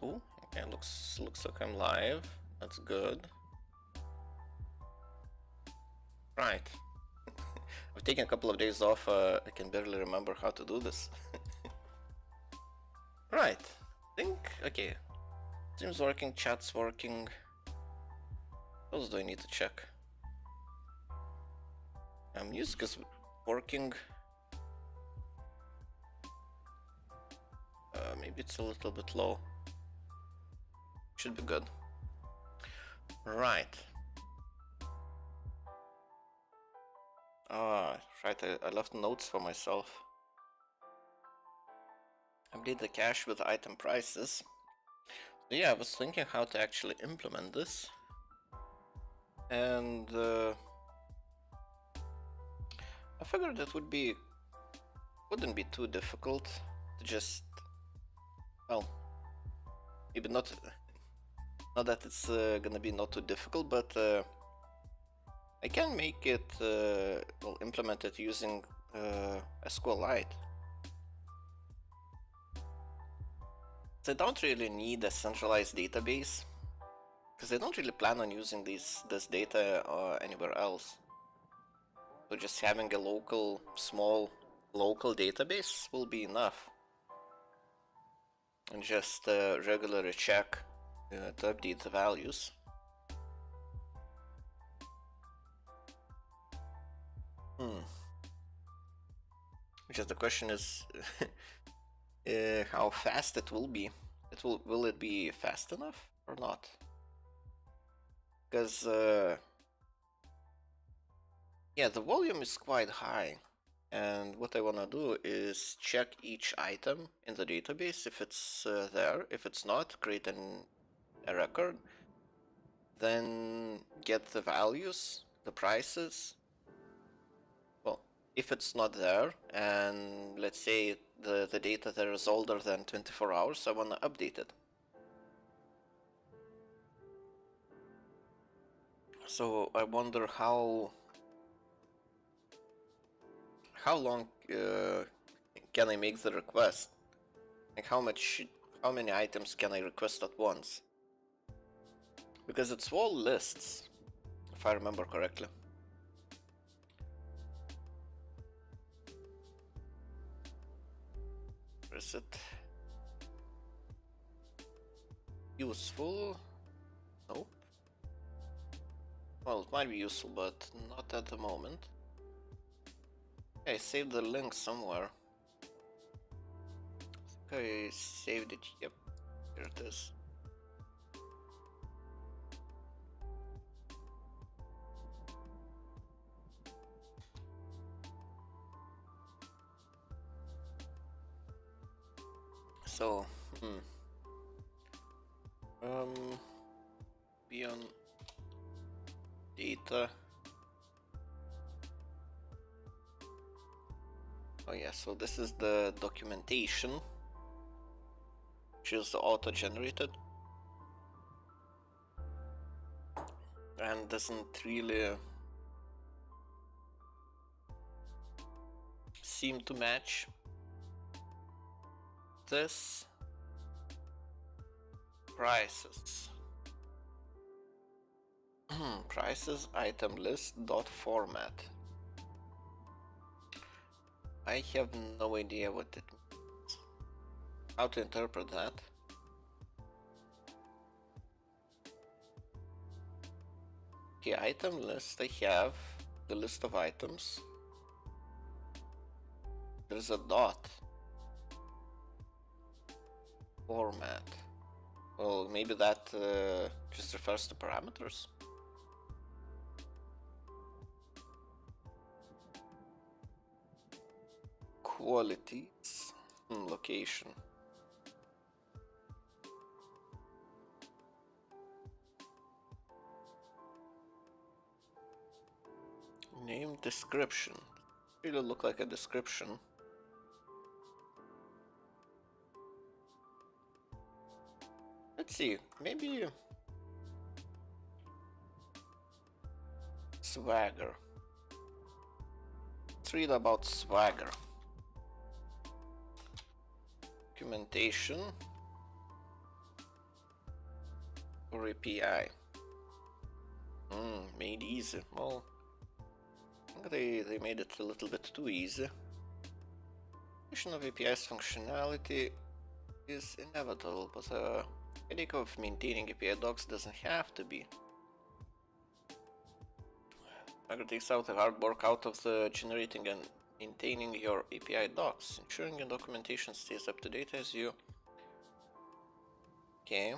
Oh, okay, looks like I'm live. That's good. Right. I've taken a couple of days off. I can barely remember how to do this. Right. Think. Okay. Seems working. Chat's working. What else do I need to check? Music is working. Maybe it's a little bit low. Should be good. Right. Right, I left notes for myself. Update the cache with item prices. So yeah, I was thinking how to actually implement this. And I figured it wouldn't be too difficult to just, well, maybe not that it's gonna be not too difficult, but I can make it, well, implement it using SQLite. So I don't really need a centralized database, because I don't really plan on using this data anywhere else. So just having a small local database will be enough. And just regularly check to update the values. Just the question is how fast it will be. Will it be fast enough or not? Because yeah, the volume is quite high, and what I want to do is check each item in the database if it's there. If it's not, create a record, then get the values, the prices. Well, if it's not there, and let's say the data there is older than 24 hours, I want to update it. So I wonder how long can I make the request? Like how many items can I request at once? Because it's all lists, if I remember correctly. Is it useful? Nope. Well, it might be useful, but not at the moment. I saved the link somewhere. I think I saved it. Yep, here it is. So, beyond data. Oh yeah, so this is the documentation, which is auto-generated and doesn't really seem to match this. Prices. Prices item list dot format. I have no idea what it means. How to interpret that? Okay, item list, I have the list of items. There's a dot. Format. Well, maybe that just refers to parameters. Qualities. Location. Name description. Really look like a description. Let's see, maybe swagger. Let's read about swagger. documentation or API. Made easy. Well, I think they made it a little bit too easy. Addition of API's functionality is inevitable, but the headache of maintaining API docs doesn't have to be. Swagger takes out the hard work out of the generating and maintaining your API docs, ensuring your documentation stays up to date as you... Okay.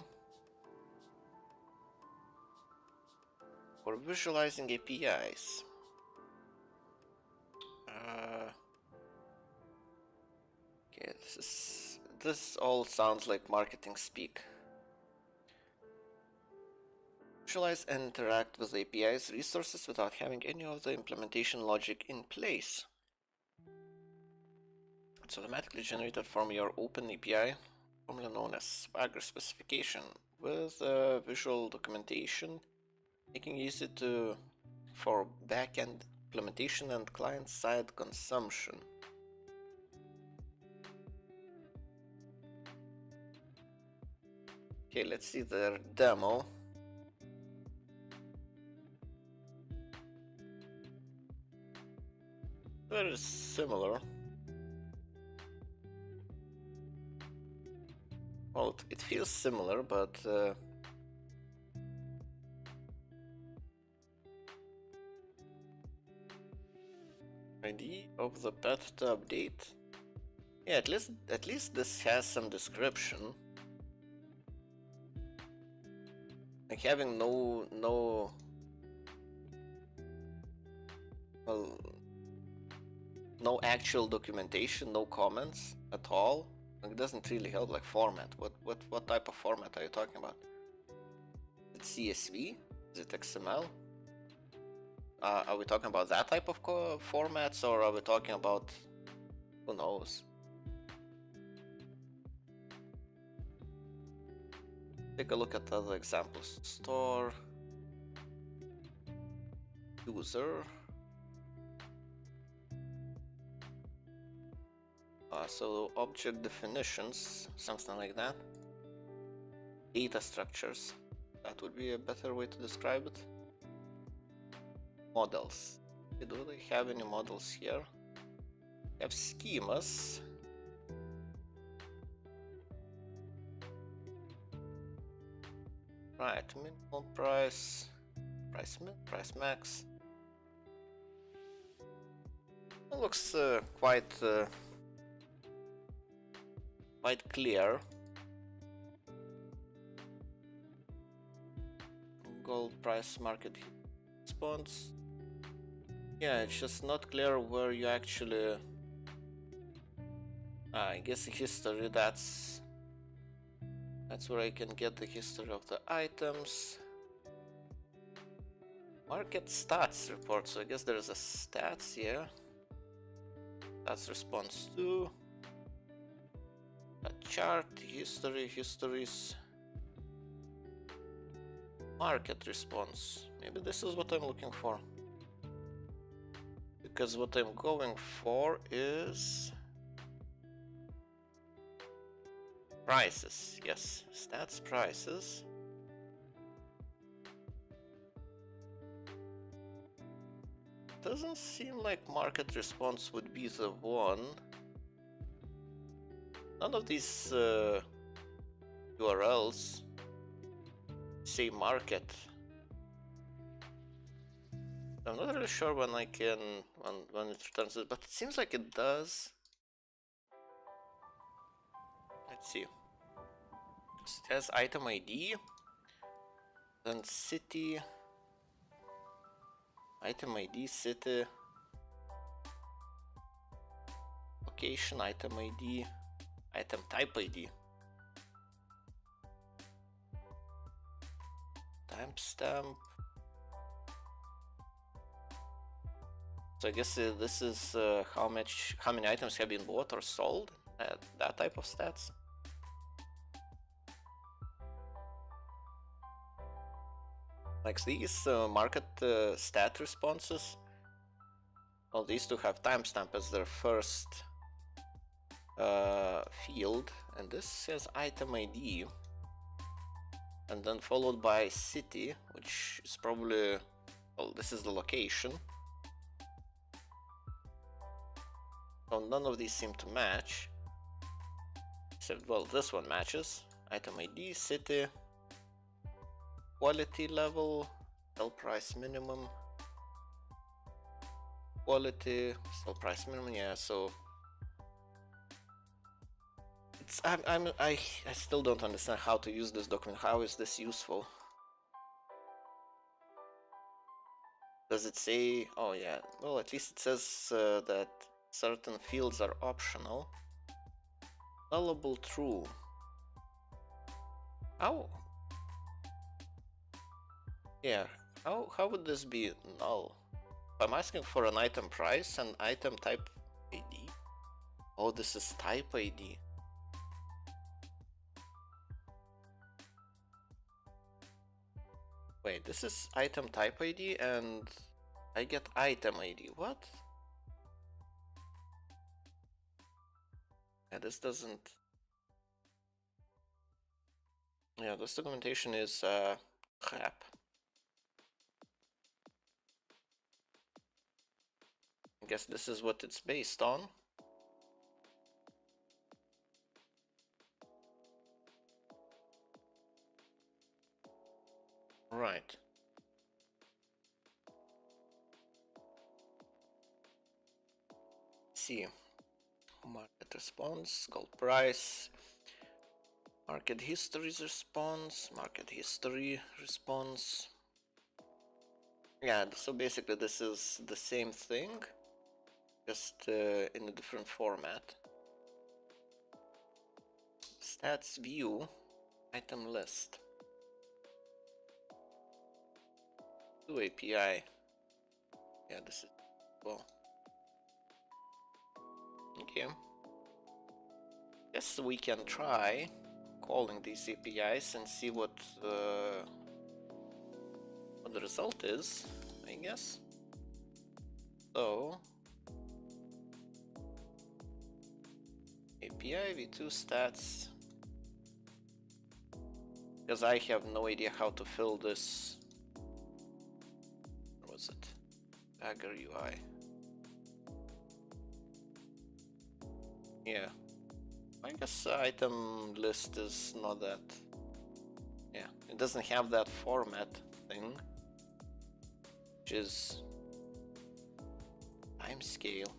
For visualizing APIs. Okay, this all sounds like marketing speak. Visualize and interact with API's resources without having any of the implementation logic in place. It's automatically generated from your open API, formerly known as Swagger specification, with visual documentation, making it easy for backend implementation and client-side consumption. Okay, let's see their demo. Very similar. Well, it feels similar, but ID of the path to update. Yeah, at least this has some description. Like having no actual documentation, no comments at all. Like, it doesn't really help. Like format. What type of format are you talking about? Is it CSV? Is it XML? Are we talking about that type of formats, or are we talking about who knows? Take a look at other examples. Store, user. So object definitions, something like that. Data structures. That would be a better way to describe it. Models. Do they have any models here? They have schemas. Right, minimum price, price min, price max. It looks quite clear. Gold price market response. Yeah, it's just not clear where you actually... I guess the history, that's where I can get the history of the items. Market stats report, so I guess there's a stats here. That's response to a chart, histories, market response. Maybe this is what I'm looking for. Because what I'm going for is prices. Yes, stats prices. Doesn't seem like market response would be the one. None of these URLs say market. I'm not really sure when I can when it returns it, but it seems like it does. Let's see. So it has item ID, then city, item ID, city, location, item ID, item type ID, timestamp. So I guess this is how many items have been bought or sold, that type of stats. Like these market stat responses, well, these two have timestamp as their first field, and this says item ID, and then followed by city, which is probably, well, this is the location. So none of these seem to match, except, well, this one matches. Item ID, city, quality level, sell price minimum, quality, sell price minimum. Yeah, so it's I still don't understand how to use this document. How is this useful? Does it say? Oh yeah, well, at least it says that certain fields are optional. Nullable true. How? Yeah, how would this be null? I'm asking for an item price and item type ID. Oh, this is type ID. Wait, this is item type ID and I get item ID. What? Yeah, this doesn't... Yeah, this documentation is crap. I guess this is what it's based on. Right. See. Market response, gold price, market history's response, market history response. Yeah, so basically this is the same thing, just in a different format. Stats view, item list. To API. Yeah, this is well. Okay. Guess we can try calling these APIs and see what the result is, I guess. So API v2 stats, because I have no idea how to fill this. Where was it? Bagger UI. Yeah, I guess item list is not that. Yeah, it doesn't have that format thing, which is timescale.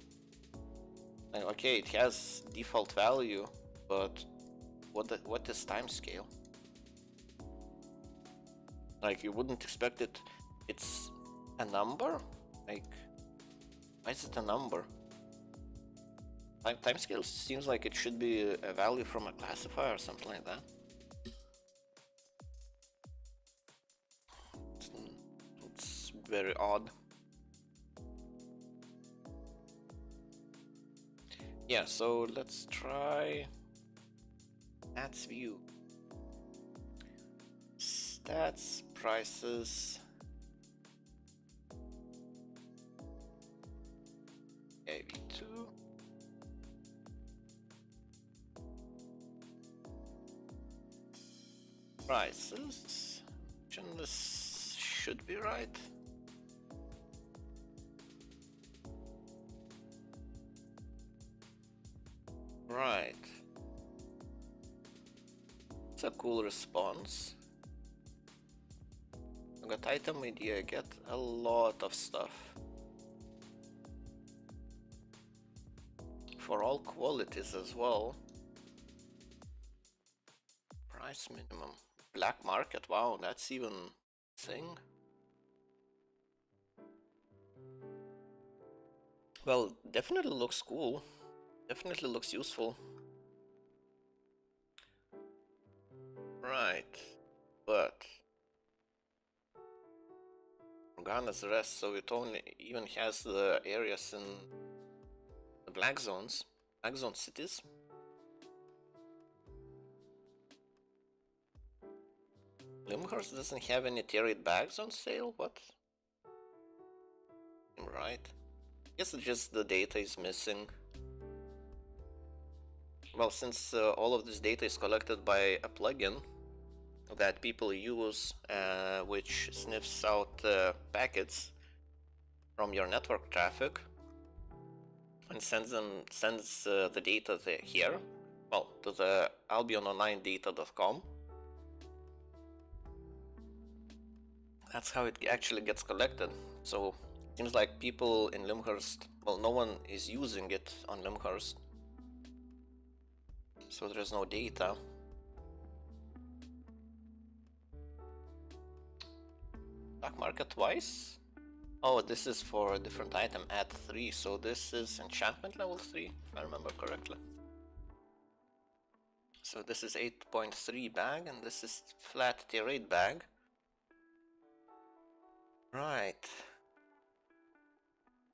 Okay, it has default value, but what is timescale? Like, you wouldn't expect it. It's a number? Like, why is it a number? Timescale seems like it should be a value from a classifier or something like that. It's very odd. Yeah, so let's try stats view. Stats, prices. AV2. Prices. And this should be right. Right. It's a cool response. I got item ID, I get a lot of stuff. For all qualities as well. Price minimum. Black market, wow, that's even a thing. Well, definitely looks cool. Definitely looks useful. Right, but Morgana's rest, so it only even has the areas in the black zones, black zone cities. Limhurst doesn't have any tiered bags on sale, what? Right. Guess it's just the data is missing. well, since all of this data is collected by a plugin that people use, which sniffs out packets from your network traffic and sends the data here, well, to the albiononlinedata.com. That's how it actually gets collected. So it seems like people in Limhurst, well, no one is using it on Limhurst, so there's no data. Black market twice? Oh, this is for a different item, add 3, so this is enchantment level 3, if I remember correctly. So this is 8.3 bag, and this is flat tier 8 bag. Right.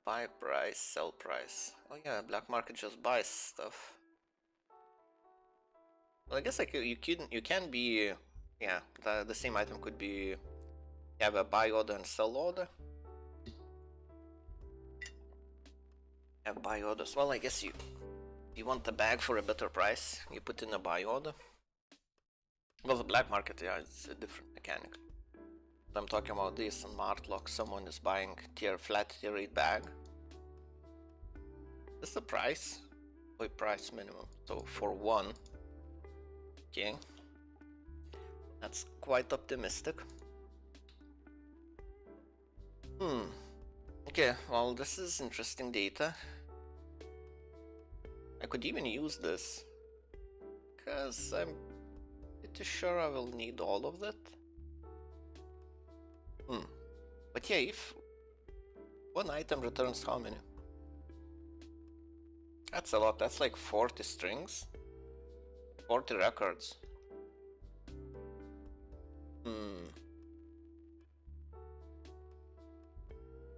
Buy price, sell price. Oh yeah, black market just buys stuff. Well, I guess like you can be, yeah, the same item could be, you have a buy order and sell order. Have buy orders. Well, I guess you want the bag for a better price, you put in a buy order. Well, the black market, yeah, it's a different mechanic. I'm talking about this on Martlock. Someone is buying flat tier 8 bag. This is the price. Price minimum. So for 1. Okay. That's quite optimistic. Okay, well, this is interesting data. I could even use this, because I'm pretty sure I will need all of that. But yeah, if one item returns how many? That's a lot. That's like 40 strings, 40 records.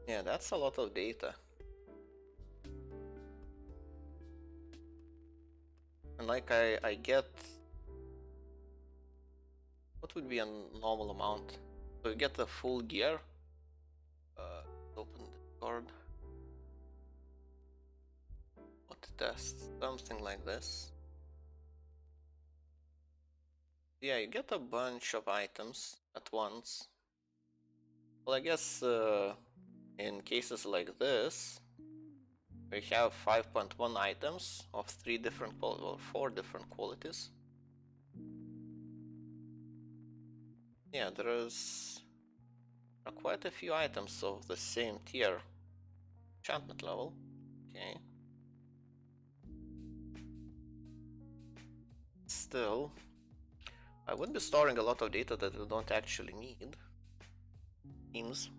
Yeah, that's a lot of data. And like I get, what would be a normal amount? So you get the full gear. Open Discord. What test? Something like this. Yeah, you get a bunch of items at once. Well, I guess in cases like this, we have 5.1 items of 3 different, well, 4 different qualities. Yeah, there are quite a few items of the same tier. Enchantment level. Okay. Still, I would be storing a lot of data that we don't actually need. Seems.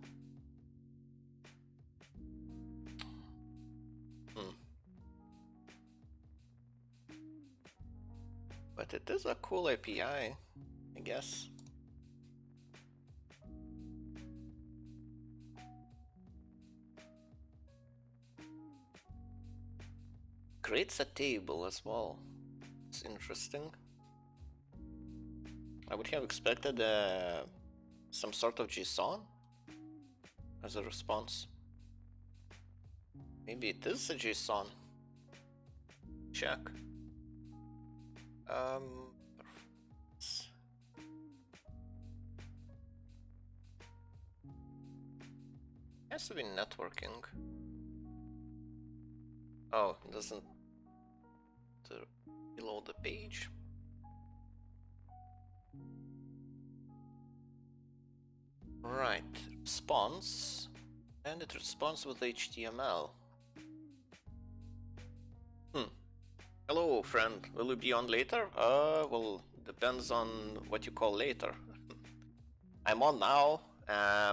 But it is a cool API, I guess. Creates a table as well. It's interesting. I would have expected some sort of JSON as a response. Maybe it is a JSON. Check. Has to be networking. Oh, it doesn't reload the page. Right, response, and it responds with HTML. Hello, friend. Will you be on later? Well, depends on what you call later. I'm on now.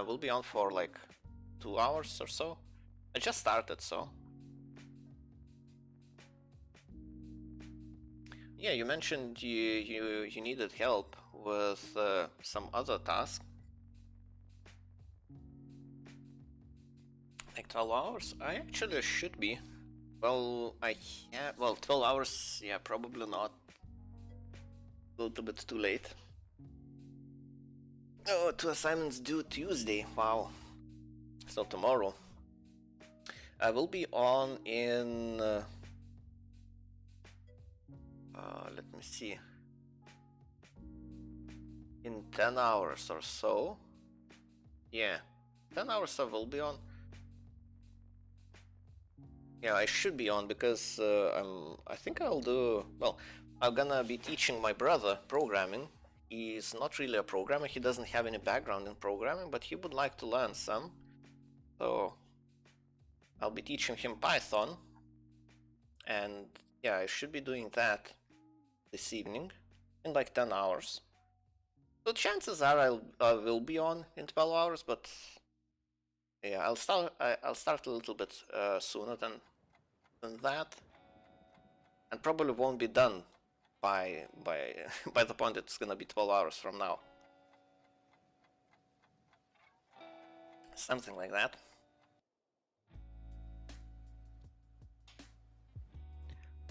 We'll be on for like 2 hours or so. I just started, so. Yeah, you mentioned you needed help with some other task. Like 12 hours? I actually should be. Well, 12 hours, yeah, probably not. A little bit too late. Oh, 2 assignments due Tuesday, wow. So tomorrow. I will be on in Let me see. In 10 hours or so. Yeah, 10 hours I will be on. Yeah, I should be on because I think I'll do, well, I'm gonna be teaching my brother programming. He's not really a programmer, he doesn't have any background in programming, but he would like to learn some. So I'll be teaching him Python, and yeah, I should be doing that this evening in like 10 hours. So chances are I will be on in 12 hours, but yeah, I'll start a little bit sooner than that, and probably won't be done by by the point it's gonna be 12 hours from now. Something like that.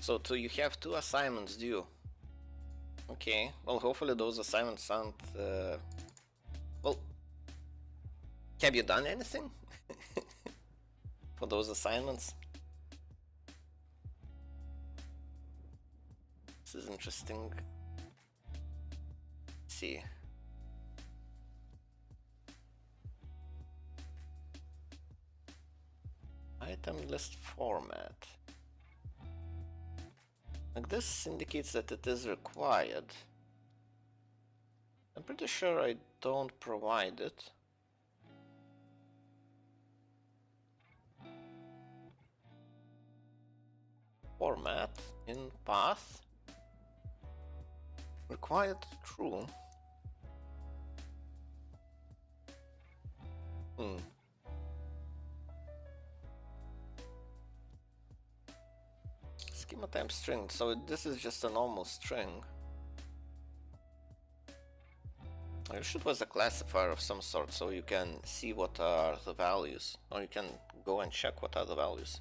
So you have 2 assignments due. Okay, well, hopefully those assignments aren't well, have you done anything for those assignments? This is interesting. Let's see. Item list format. Like, this indicates that it is required. I'm pretty sure I don't provide it. Format in path. Required true. Schema type string, so this is just a normal string. I wish it was a classifier of some sort, so you can see what are the values, or you can go and check what are the values.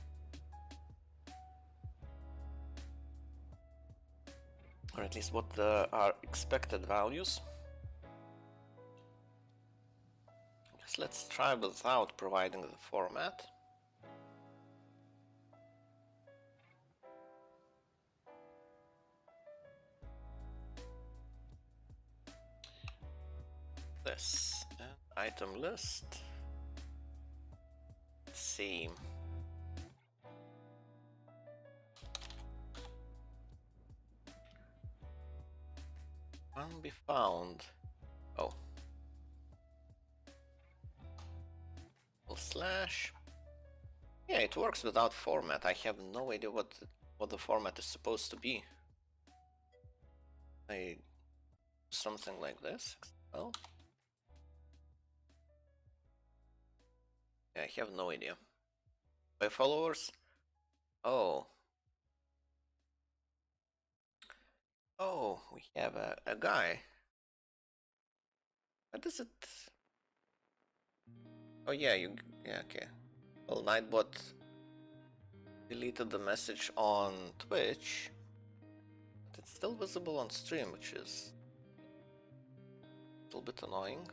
Or at least what are expected values. I guess let's try without providing the format. This and item list, same. Can be found. Oh. Slash. Yeah, it works without format. I have no idea what the format is supposed to be. Something like this. Well. Yeah, I have no idea. By followers? Oh. Oh, we have a guy. What is it? Oh yeah, yeah, okay. Well, Nightbot deleted the message on Twitch, but it's still visible on stream, which is a little bit annoying.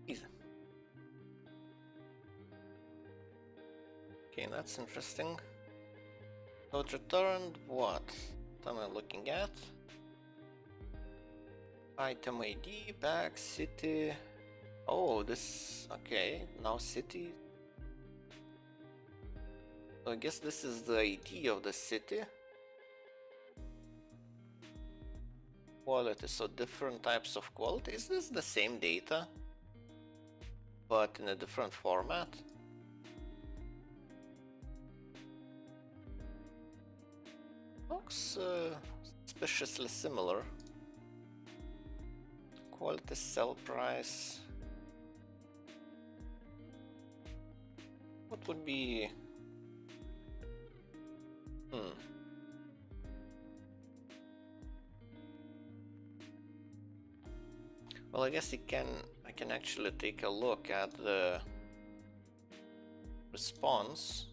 Easy. Okay, that's interesting. So it returned what? What am I looking at? Item ID, back, city. Oh, this, okay, now city. So I guess this is the ID of the city. Quality, so different types of quality. Is this the same data, but in a different format? Looks suspiciously similar. Quality, sell price. What would be? Well, I guess I can actually take a look at the response.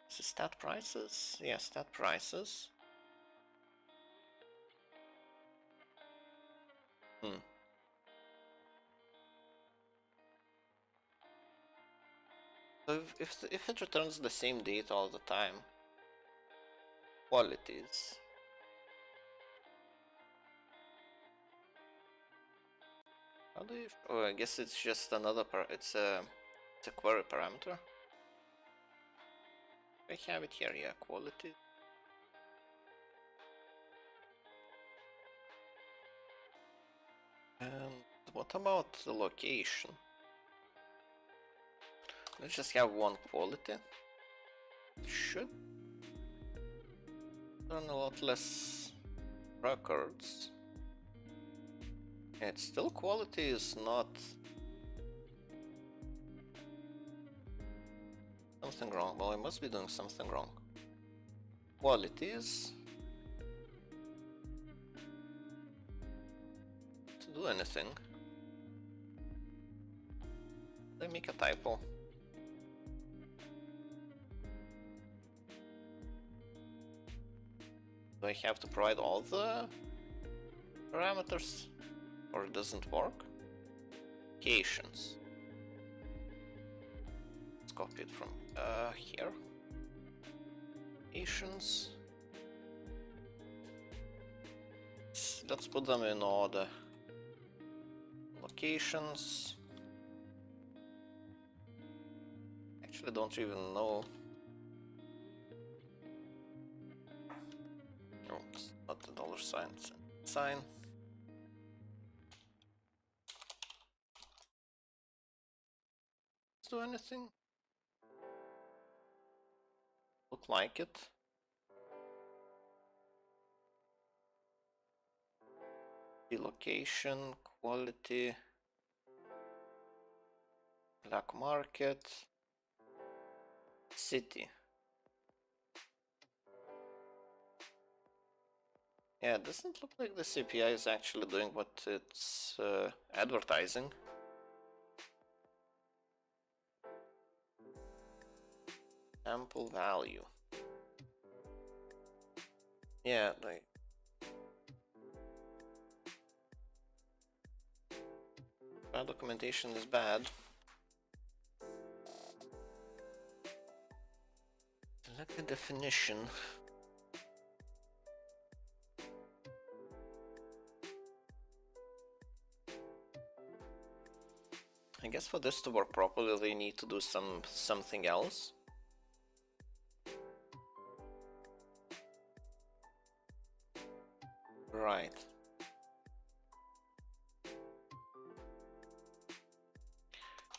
Is it stat prices? Yeah, stat prices. So if it returns the same data all the time, qualities. How do you? Oh, I guess it's just another it's a query parameter. I have it here, yeah, quality. And what about the location? Let's just have one quality. It should turn a lot less records. And still quality is not something wrong. Well, I must be doing something wrong. Qualities to do anything. Did I make a typo? Do I have to provide all the parameters? Or it doesn't work? Locations. Let's copy it from here. Locations. Let's put them in order. Locations. Actually, don't even know. No, it's not the dollar sign. It's a sign. Do anything? Look like it. The location, quality, black market, city. Yeah, it doesn't look like this API is actually doing what it's advertising. Sample value. Yeah, like bad documentation is bad. Select the definition. I guess for this to work properly, they need to do something else. Right.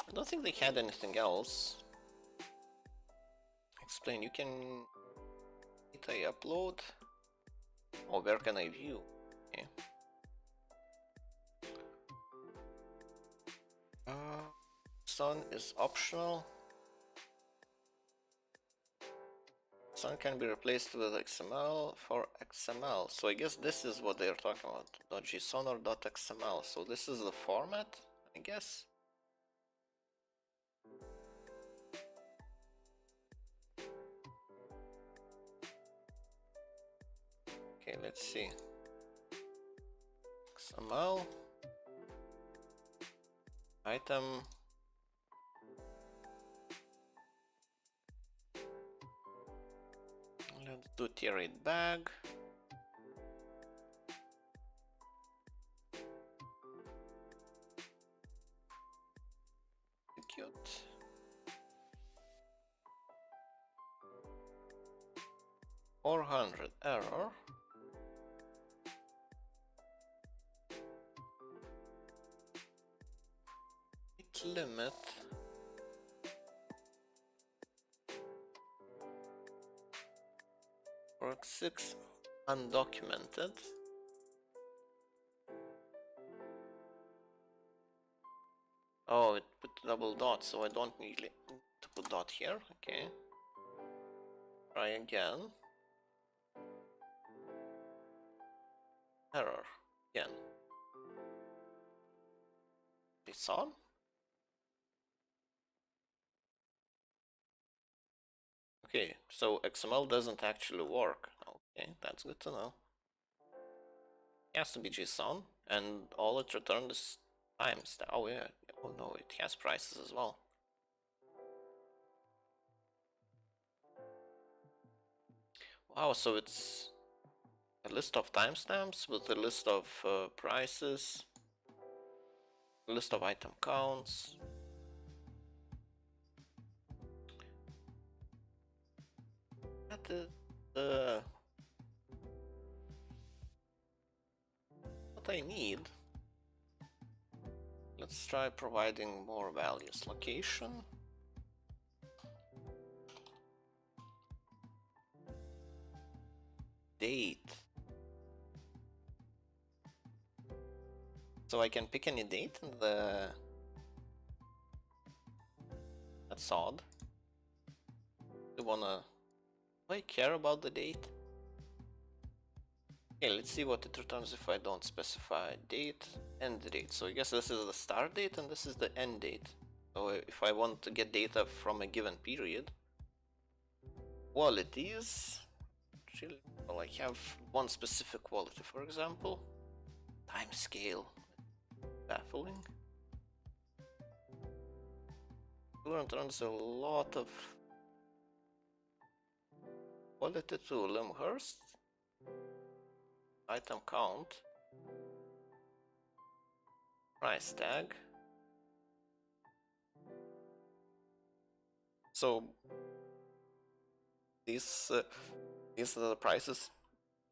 I don't think they had anything else. Explain, you can data upload. Or where can I view? Okay. Sun is optional. Sun can be replaced with XML for XML. So I guess this is what they're talking about. .json or .xml. So this is the format, I guess. Okay, let's see. XML. Item. Let's do tier 8 bag. Execute. $400 error. Limit. Work 6 undocumented. Oh, it put double dot, so I don't need to put dot here. Okay. Try again. Error. Again. It's on. Okay, so XML doesn't actually work. Okay, that's good to know. It has to be JSON, and all it returned is times. Oh yeah, oh no, it has prices as well. Oh, so it's a list of timestamps with a list of prices, a list of item counts. That is what I need. Let's try providing more values. Location. Date. So I can pick any date in the... That's odd. Do I care about the date? Okay, let's see what it returns if I don't specify date, end date. So I guess this is the start date and this is the end date. So if I want to get data from a given period, qualities, well, I have one specific quality, for example, time scale, baffling. It returns a lot of quality to Limhurst. Item count, price tag. So these are the prices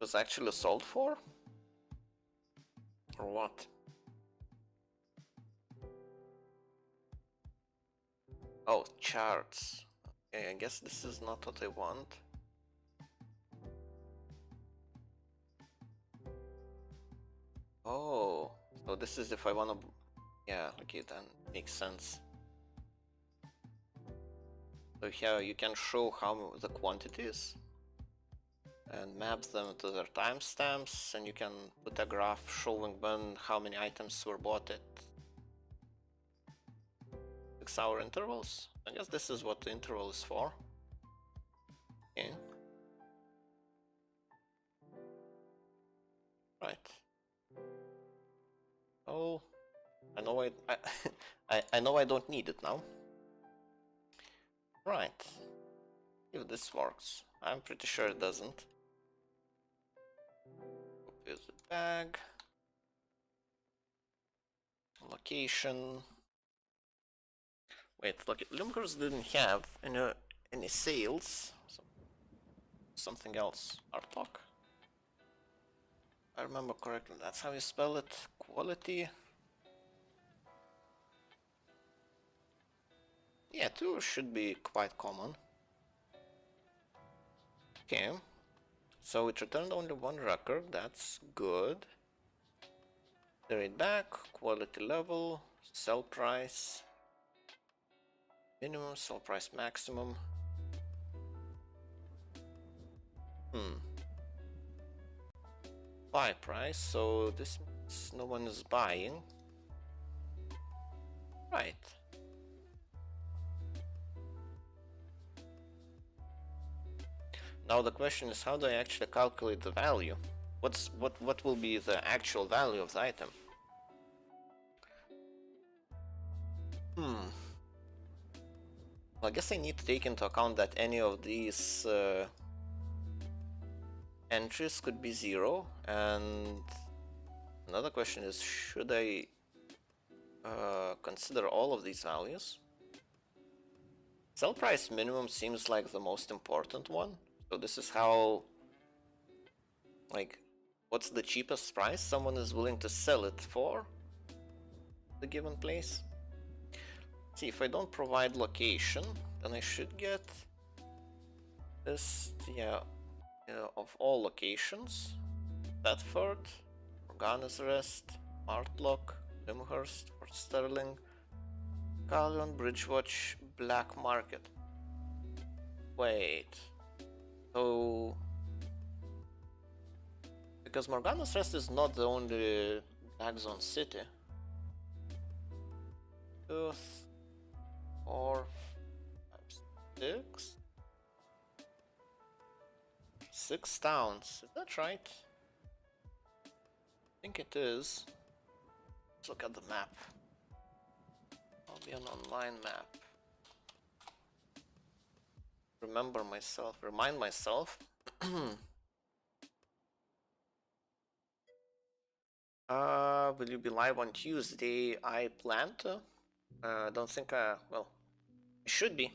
it was actually sold for, or what? Oh, charts. Okay, I guess this is not what I want. Oh, so this is if I want to... Yeah, okay, then makes sense. So here you can show how the quantities and map them to their timestamps, and you can put a graph showing when how many items were bought at 6-hour intervals. I guess this is what the interval is for. Okay. Right. Oh, I know I know I don't need it now. Right. If this works, I'm pretty sure it doesn't. Copy the tag. Location. Wait, look, Limhurst didn't have any sales. So something else. Artok. I remember correctly. That's how you spell it. Quality. Yeah, 2 should be quite common. Okay. So it returned only one record. That's good. Read back. Quality level. Sell price. Minimum. Sell price maximum. Buy price, so this means no one is buying. Right. Now the question is, how do I actually calculate the value? What will be the actual value of the item? Well, I guess I need to take into account that any of these entries could be 0, and another question is, should I consider all of these values? Sell price minimum seems like the most important one. So this is how, like, what's the cheapest price someone is willing to sell it for the given place. See, if I don't provide location, then I should get this, of all locations. Bedford, Morgana's Rest, Martlock, Limhurst, Port Sterling, Albion, Bridgewatch, Black Market. Wait. So, because Morgana's Rest is not the only Black Zone city. 2, 4, 5, 6. 6 towns. Is that right? I think it is. Let's look at the map. Albion online map. Remind myself Will you be live on Tuesday? I plan to. Don't think well, I should be.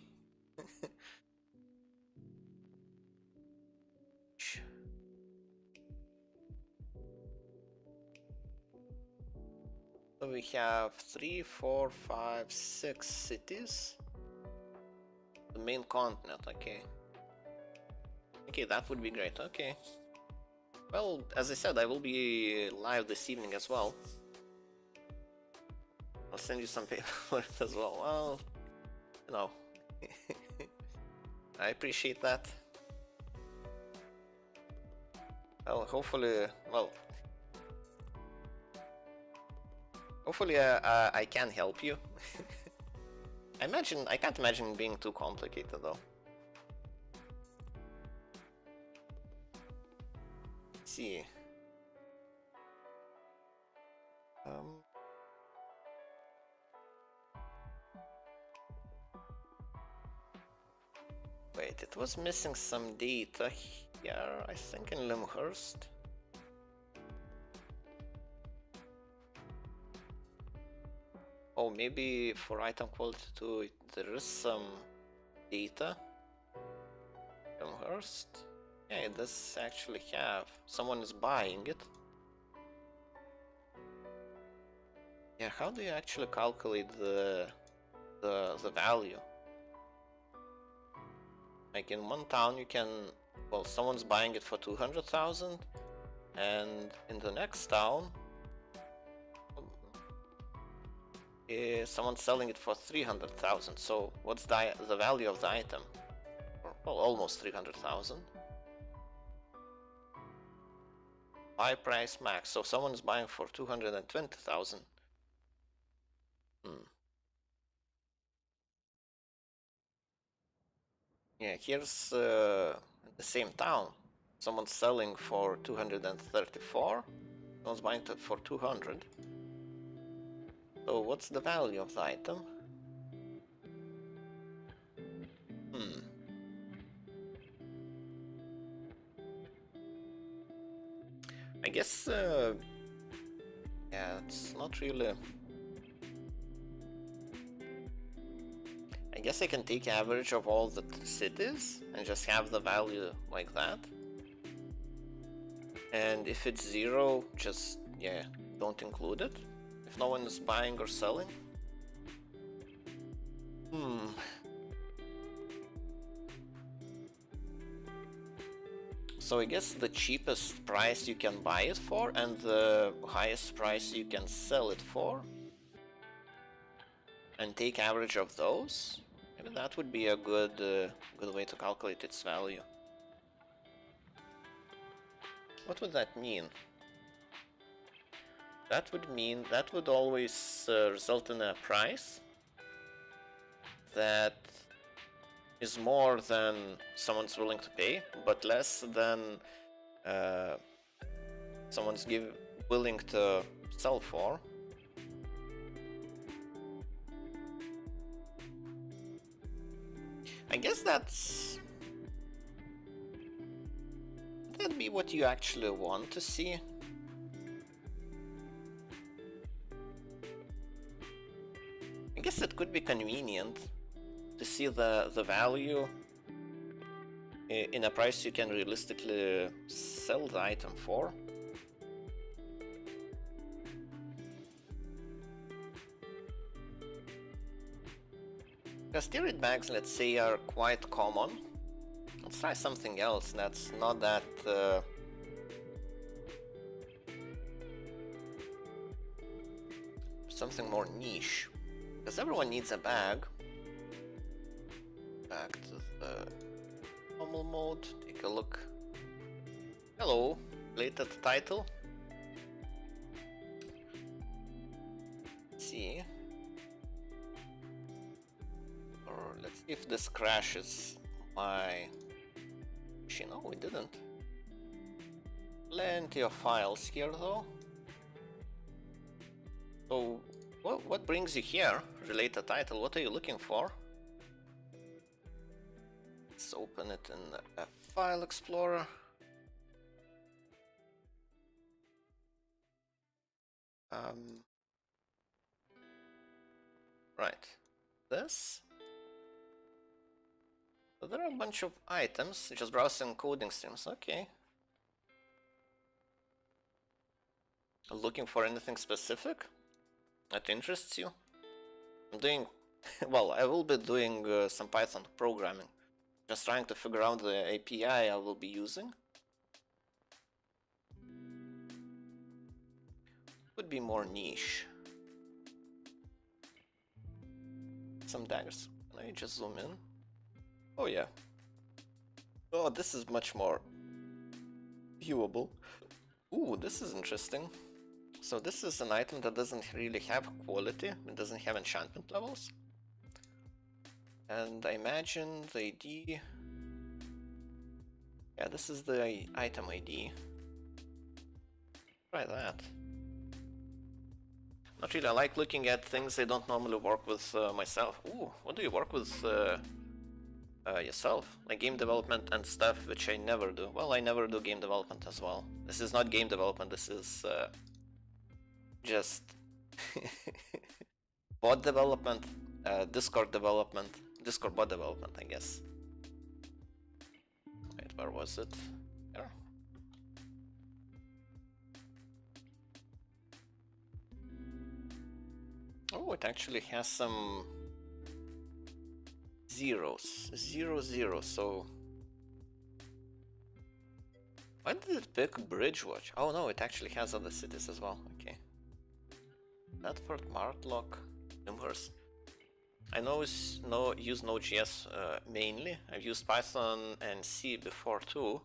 So we have 3, 4, 5, 6 cities. The main continent, okay. Okay, that would be great, okay. Well, as I said, I will be live this evening as well. I'll send you some paperwork as well. Well, you know, I appreciate that. Well, hopefully, I can help you. I can't imagine being too complicated though. Let's see. Wait, it was missing some data here, I think in Limhurst. Oh, maybe for item quality 2 there is some data. Limhurst. Yeah, it does actually have. Someone is buying it. Yeah, how do you actually calculate the value? Like in one town you can, well, someone's buying it for 200,000, and in the next town someone's selling it for 300,000. So what's the value of the item? Well, almost 300,000. Buy price max. So someone's buying for 220,000. Yeah, here's the same town. Someone's selling for 234. Someone's buying it for 200. So what's the value of the item? I guess, yeah, it's not really... I guess I can take average of all the cities and just have the value like that. And if it's 0, just, yeah, don't include it. If no one is buying or selling. So I guess the cheapest price you can buy it for and the highest price you can sell it for, and take average of those. Maybe that would be a good way to calculate its value. What would that mean? That would mean that would always result in a price that is more than someone's willing to pay, but less than someone's willing to sell for. I guess that'd be what you actually want to see. I guess it could be convenient to see the value in a price you can realistically sell the item for. Because steroid bags, let's say, are quite common. Let's try something else that's not that something more niche. Because everyone needs a bag. Back to the normal mode, take a look. Hello, related title. Let's see. Or let's see if this crashes my machine. No, we didn't. Plenty of files here though. So what brings you here? Related title, what are you looking for? Let's open it in a file explorer. Right, this. So there are a bunch of items, just browsing coding streams, okay. Looking for anything specific that interests you? I'm doing, well, I will be doing some Python programming. Just trying to figure out the API I will be using. Would be more niche. Some daggers. Can I just zoom in? Oh yeah. Oh, this is much more viewable. Ooh, this is interesting. So this is an item that doesn't really have quality, it doesn't have enchantment levels. And I imagine the ID... Yeah, this is the item ID. Try that. Not really, I like looking at things I don't normally work with myself. Ooh, what do you work with yourself? Like game development and stuff, which I never do. Well, I never do game development as well. This is not game development, this is just bot development, Discord development, Discord bot development, I guess. Wait, where was it? Here. Oh, it actually has some zeros. 0, so... Why did it pick Bridgewatch? Oh no, it actually has other cities as well, okay. Bedford, Martlock, Imhurst. I know use Node.js mainly. I've used Python and C before too.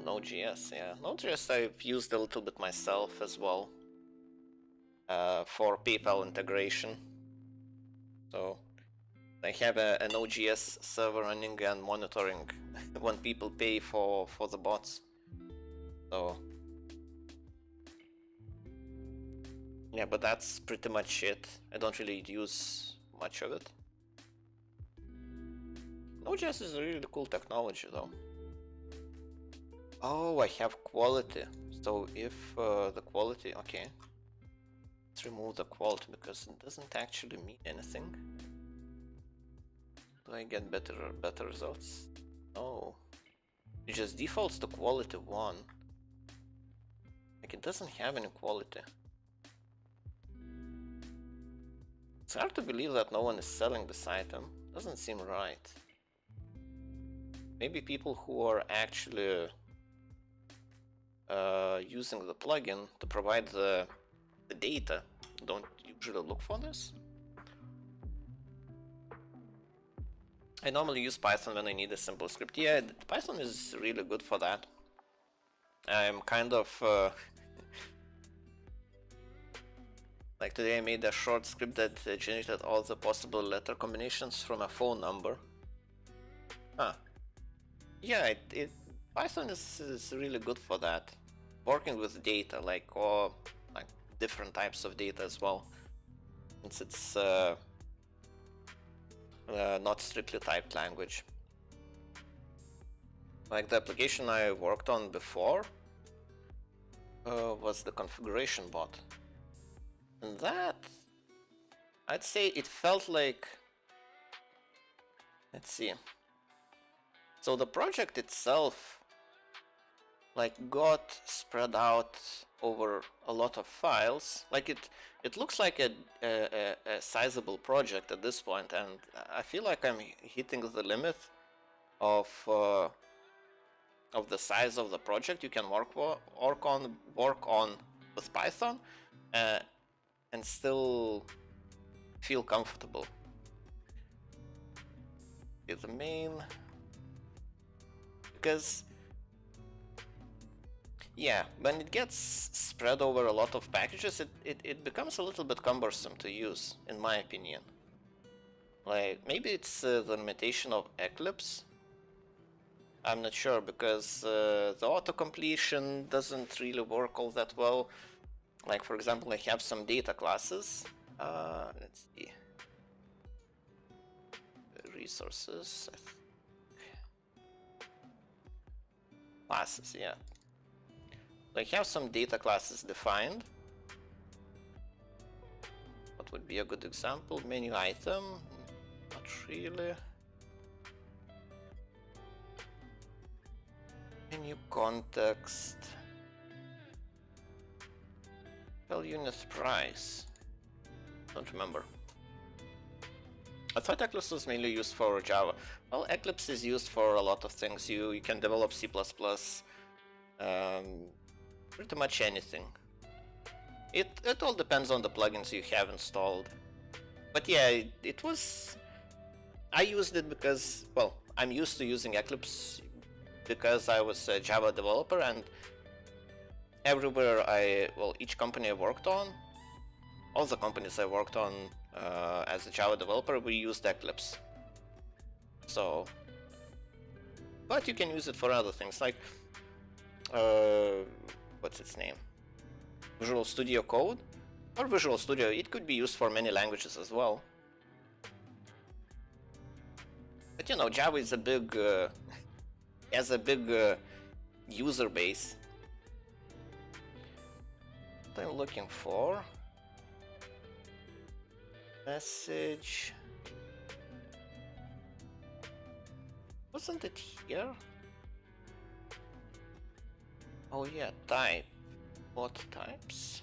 Node.js, yeah. Node.js I've used a little bit myself as well. For PayPal integration. So I have a Node.js server running and monitoring when people pay for the bots. So yeah, but that's pretty much it. I don't really use much of it. Node.js is a really cool technology though. Oh, I have quality. So if the quality, okay. Let's remove the quality because it doesn't actually mean anything. Do I get better results? No. It just defaults to quality 1. Like it doesn't have any quality. It's hard to believe that no one is selling this item. Doesn't seem right. Maybe people who are actually using the plugin to provide the data don't usually look for this. I normally use Python when I need a simple script. Yeah, Python is really good for that. I'm kind of like today I made a short script that generated all the possible letter combinations from a phone number. Huh. Yeah, Python is really good for that. Working with data, like different types of data as well, since it's not strictly typed language. Like the application I worked on before was the configuration bot, and that I'd say it felt like, let's see. So the project itself like got spread out over a lot of files. Like it looks like a sizable project at this point, and I feel like I'm hitting the limit of the size of the project you can work on with Python and still feel comfortable. Is the main, because yeah, when it gets spread over a lot of packages, it becomes a little bit cumbersome to use, in my opinion. Like, maybe it's the limitation of Eclipse. I'm not sure, because the auto-completion doesn't really work all that well. Like, for example, I have some data classes. Let's see. Resources. classes, yeah. I have some data classes defined. What would be a good example? Menu item? Not really. Menu context. Well, unit price. Don't remember. I thought Eclipse was mainly used for Java. Well, Eclipse is used for a lot of things. You can develop C++, pretty much anything. It all depends on the plugins you have installed. But yeah, it was... I used it because, well, I'm used to using Eclipse because I was a Java developer, and everywhere each company I worked on, all the companies I worked on as a Java developer, we used Eclipse. So, but you can use it for other things, like, what's its name? Visual Studio Code, or Visual Studio. It could be used for many languages as well. But you know, Java is a big, has a big user base. What I'm looking for? Message. Wasn't it here? Oh yeah, type. What types?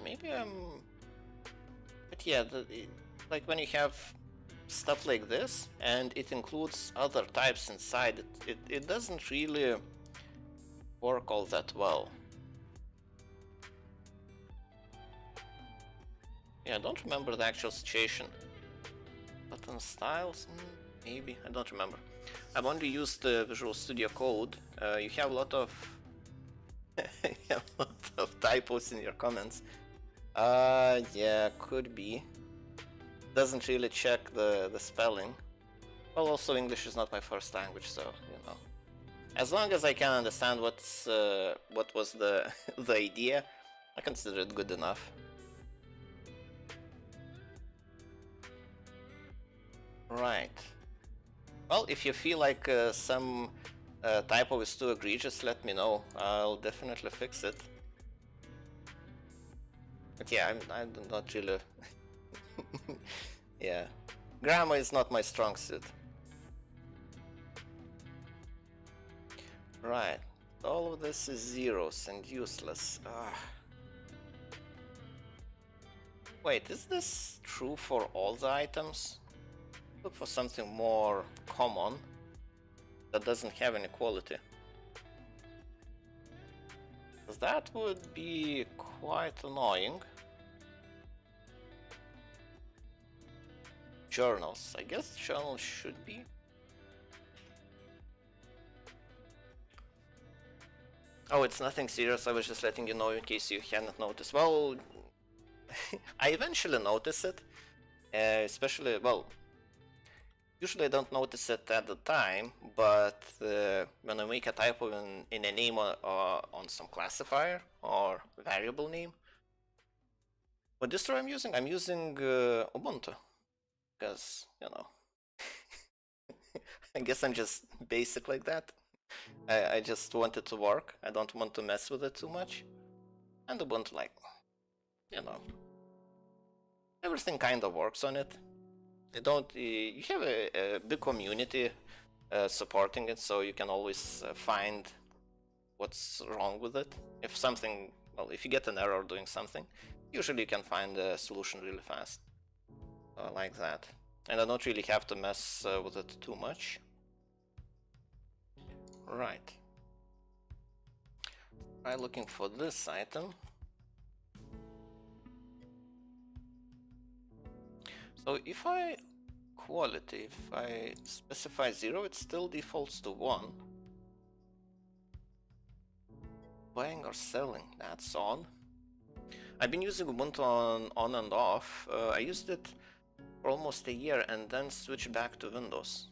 Maybe I'm... But yeah, like when you have stuff like this, and it includes other types inside, it doesn't really work all that well. Yeah, I don't remember the actual situation. Button styles? Maybe, I don't remember. I've only used the Visual Studio Code. You have a lot of typos in your comments. Yeah, could be. Doesn't really check the spelling. Well, also English is not my first language, so you know. As long as I can understand what was the the idea, I consider it good enough. Right. Well, if you feel like some typo is too egregious, let me know. I'll definitely fix it. But yeah, I'm not really... yeah. Grammar is not my strong suit. Right. All of this is zeros and useless. Wait, is this true for all the items? Look for something more common that doesn't have any quality. Because that would be quite annoying. Journals. I guess journals should be. Oh, it's nothing serious. I was just letting you know in case you hadn't noticed. Well, I eventually notice it. Especially, well, usually I don't notice it at the time, but when I make a typo in a name on some classifier or variable name. What distro I'm using? I'm using Ubuntu. Because, you know, I guess I'm just basic like that. I just want it to work. I don't want to mess with it too much. And Ubuntu, like, you know, everything kind of works on it. You have a big community supporting it, so you can always find what's wrong with it. If something, well, if you get an error doing something, usually you can find a solution really fast. Like that. And I don't really have to mess with it too much. Right. I'm looking for this item. So if I specify 0, it still defaults to 1. Buying or selling, that's on. I've been using Ubuntu on and off. I used it for almost a year and then switched back to Windows.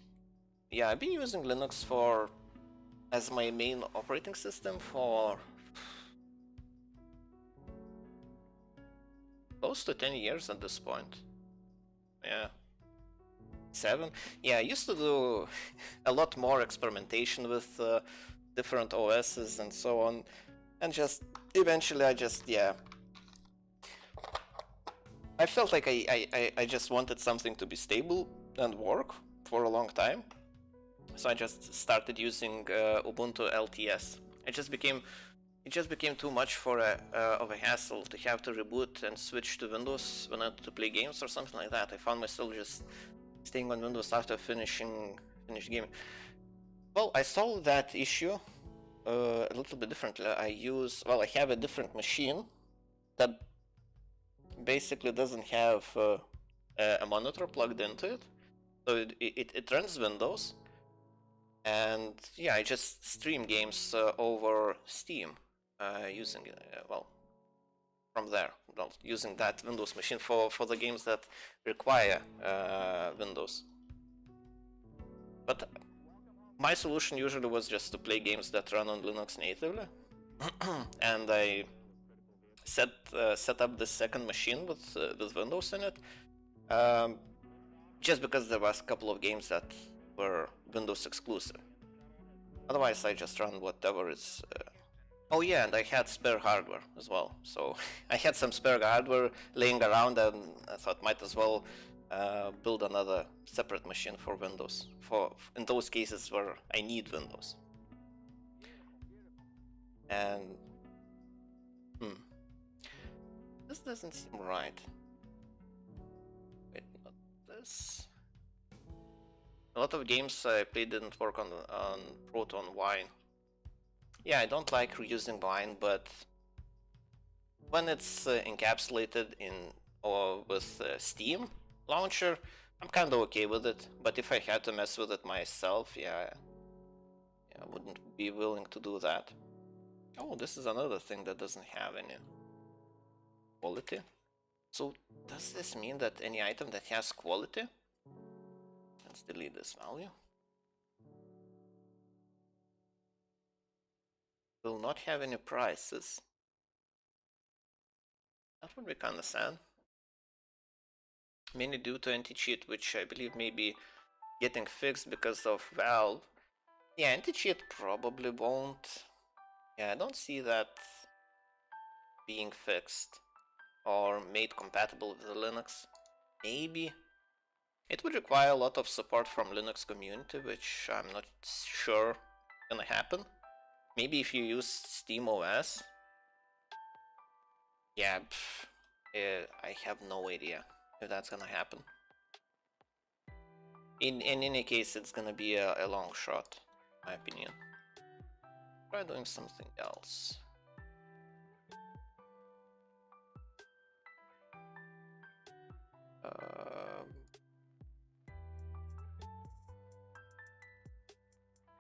Yeah, I've been using Linux as my main operating system for close to 10 years at this point. yeah, 7. Yeah, I used to do a lot more experimentation with different OSs and so on, and just eventually I felt like I just wanted something to be stable and work for a long time, so I just started using Ubuntu LTS. It just became too much for of a hassle to have to reboot and switch to Windows when I had to play games or something like that. I found myself just staying on Windows after finished gaming. Well, I solved that issue a little bit differently. I have a different machine that basically doesn't have a monitor plugged into it, so it runs Windows, and yeah, I just stream games over Steam using from there, using that Windows machine for the games that require Windows. But my solution usually was just to play games that run on Linux natively, and I set up the second machine with Windows in it, just because there was a couple of games that were Windows exclusive. Otherwise, I just run whatever is. Oh yeah, and I had spare hardware as well. So I had some spare hardware laying around, and I thought might as well build another separate machine for Windows. In those cases where I need Windows. And this doesn't seem right. Wait, not this. A lot of games I played didn't work on Proton Wine. Yeah, I don't like reusing Wine, but when it's encapsulated in with Steam launcher, I'm kind of okay with it. But if I had to mess with it myself, yeah, I wouldn't be willing to do that. Oh, this is another thing that doesn't have any quality. So does this mean that any item that has quality? Let's delete this value. Will not have any prices. That would be kind of sad. Mainly due to anti-cheat, which I believe may be getting fixed because of Valve. Yeah, anti-cheat probably won't. Yeah, I don't see that being fixed or made compatible with Linux. Maybe. It would require a lot of support from Linux community, which I'm not sure gonna happen. Maybe if you use SteamOS. Yeah, I have no idea if that's gonna happen. In any case, it's gonna be a long shot, in my opinion. Try doing something else.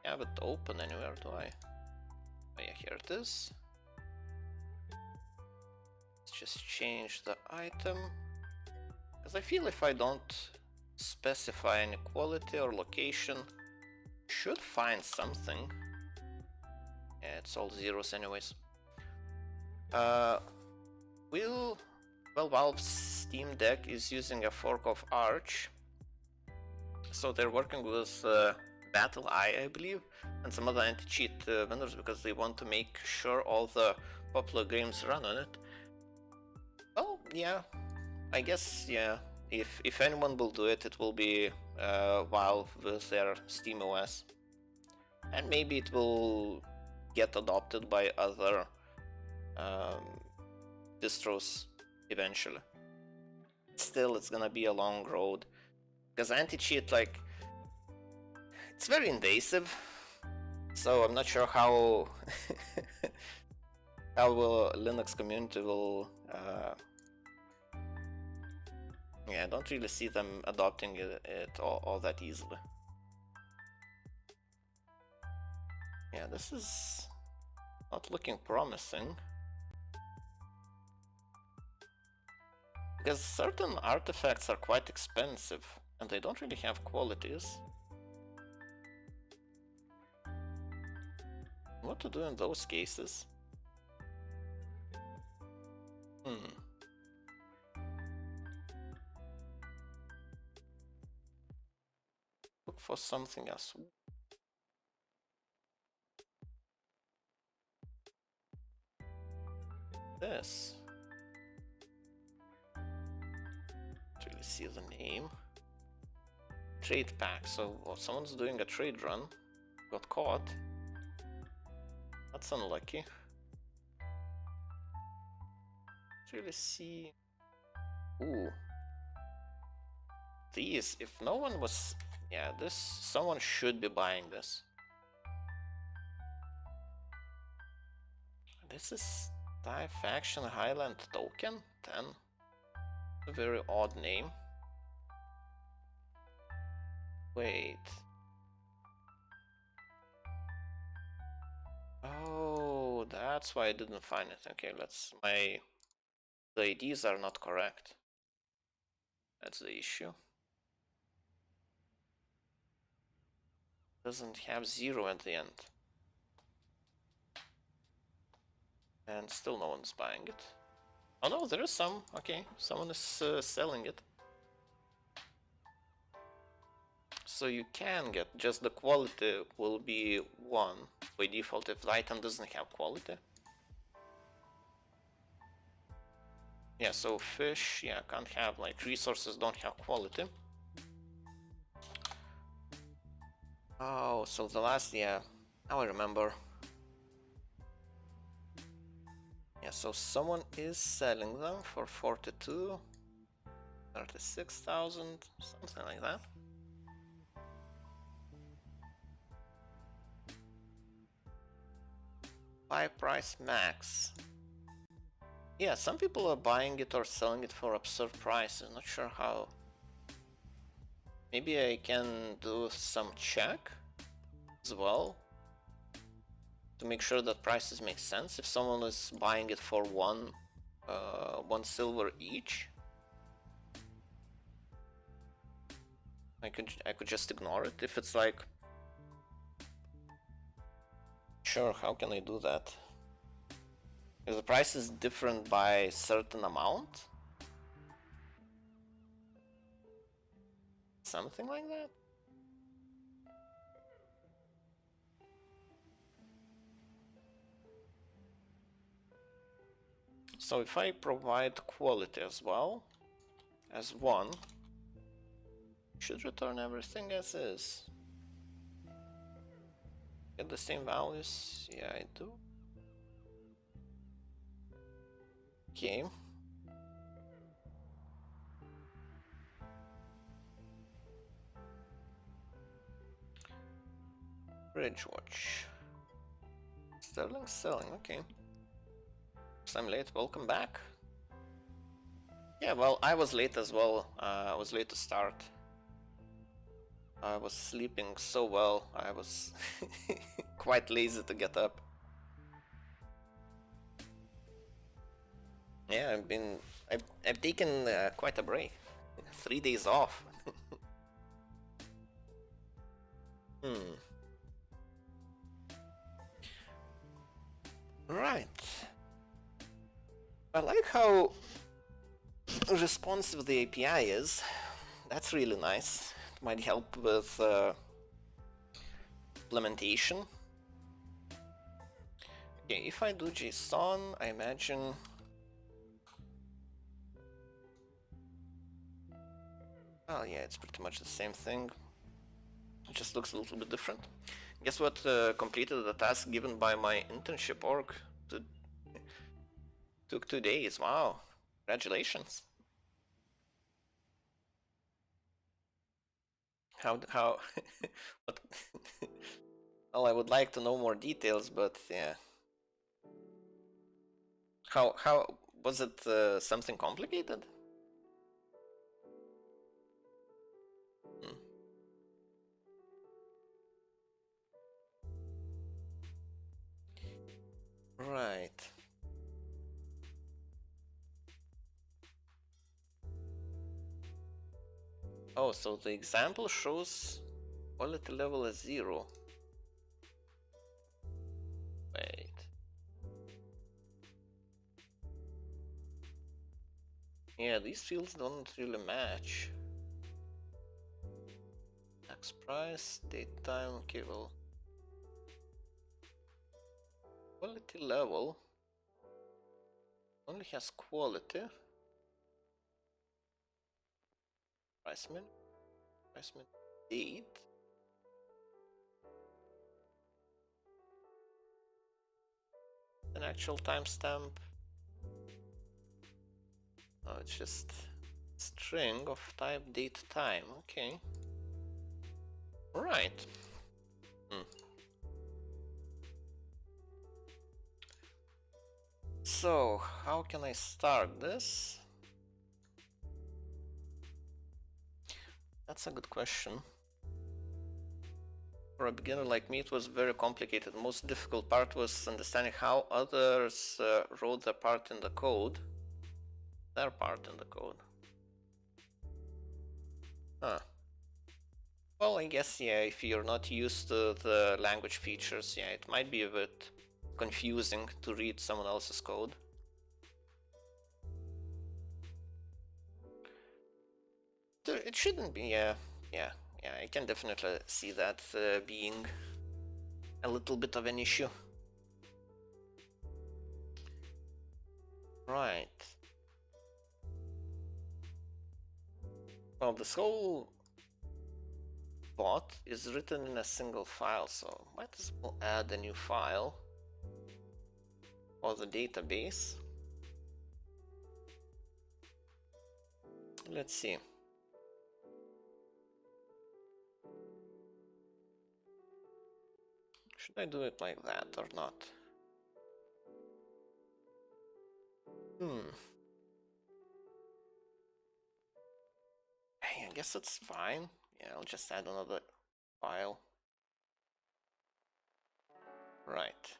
Have it open anywhere, do I? Oh yeah, here it is. Let's just change the item. Because I feel if I don't specify any quality or location, should find something. Yeah, it's all zeros anyways. Well, Valve's Steam Deck is using a fork of Arch. So they're working with Battle I believe, and some other anti-cheat vendors because they want to make sure all the popular games run on it. Oh, yeah. I guess, yeah. If anyone will do it, it will be Valve with their SteamOS. And maybe it will get adopted by other distros eventually. Still, it's gonna be a long road. Because anti-cheat, like, it's very invasive. So I'm not sure how Linux community will yeah, I don't really see them adopting it all that easily. Yeah, this is not looking promising. Because certain artifacts are quite expensive and they don't really have qualities. What to do in those cases? look for something else. This. Actually see the name. Trade pack. So someone's doing a trade run. Got caught. That's unlucky. Really see. Ooh. These, if no one was, yeah, this, someone should be buying this. This is Thai Faction Highland Token 10. A very odd name. Wait. Oh, that's why I didn't find it. Okay, the IDs are not correct. That's the issue. Doesn't have 0 at the end. And still no one's buying it. Oh no, there is some. Okay, someone is selling it. So you can get, just the quality will be 1 by default if the item doesn't have quality. Yeah, so fish, yeah, can't have, like, resources don't have quality. Oh, so the last, yeah, now I remember. Yeah, so someone is selling them for 42, 36,000, something like that. Buy price max. Yeah, some people are buying it or selling it for absurd prices. Not sure how. Maybe I can do some check as well to make sure that prices make sense. If someone is buying it for one silver each, I could just ignore it. If it's like, sure, how can I do that? If the price is different by a certain amount, something like that. So if I provide quality as well as 1, should return everything as is. Get the same values? Yeah, I do. Okay. Bridge watch. Sterling selling, okay. I'm late, welcome back. Yeah, well, I was late as well. I was late to start. I was sleeping so well, I was quite lazy to get up. Yeah, I've taken quite a break. 3 days off. Right. I like how responsive the API is. That's really nice. It might help with implementation. Okay, if I do JSON, I imagine. Oh yeah, it's pretty much the same thing. It just looks a little bit different. Guess what completed the task given by my internship org? Took 2 days. Wow, congratulations. How what? Well, I would like to know more details, but yeah. How was it something complicated? Right. Oh, so the example shows quality level as 0. Wait. Yeah, these fields don't really match. Tax Price, date time, okay, well. Quality level only has quality. Price min, date. An actual timestamp. Oh, it's just string of type date time. Okay. Right. So, how can I start this? That's a good question. For a beginner like me, it was very complicated. The most difficult part was understanding how others wrote their part in the code. Their part in the code. Huh. Well, I guess, yeah, if you're not used to the language features, yeah, it might be a bit confusing to read someone else's code. It shouldn't be, yeah, I can definitely see that being a little bit of an issue. Right. Well, this whole bot is written in a single file, so might as well add a new file for the database. Let's see. Should I do it like that or not? Hey, I guess it's fine. Yeah, I'll just add another file. Right.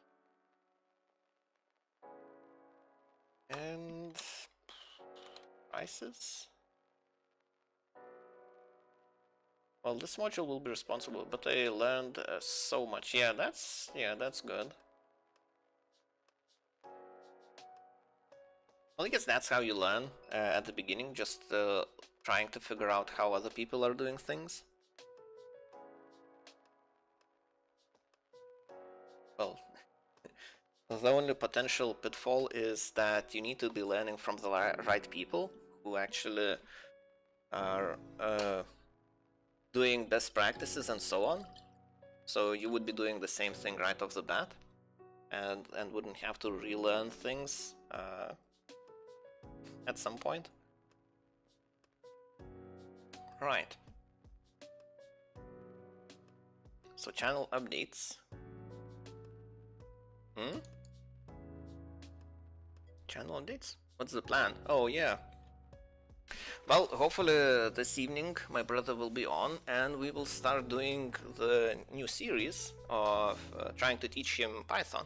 And prices. Well, this module will be responsible, but I learned so much. Yeah, that's good. Well, I guess that's how you learn at the beginning, just trying to figure out how other people are doing things. Well, the only potential pitfall is that you need to be learning from the right people who actually are doing best practices and so on. So you would be doing the same thing right off the bat, and wouldn't have to relearn things at some point. Right. So channel updates. Channel updates? What's the plan? Oh yeah. Well, hopefully this evening my brother will be on and we will start doing the new series of trying to teach him Python.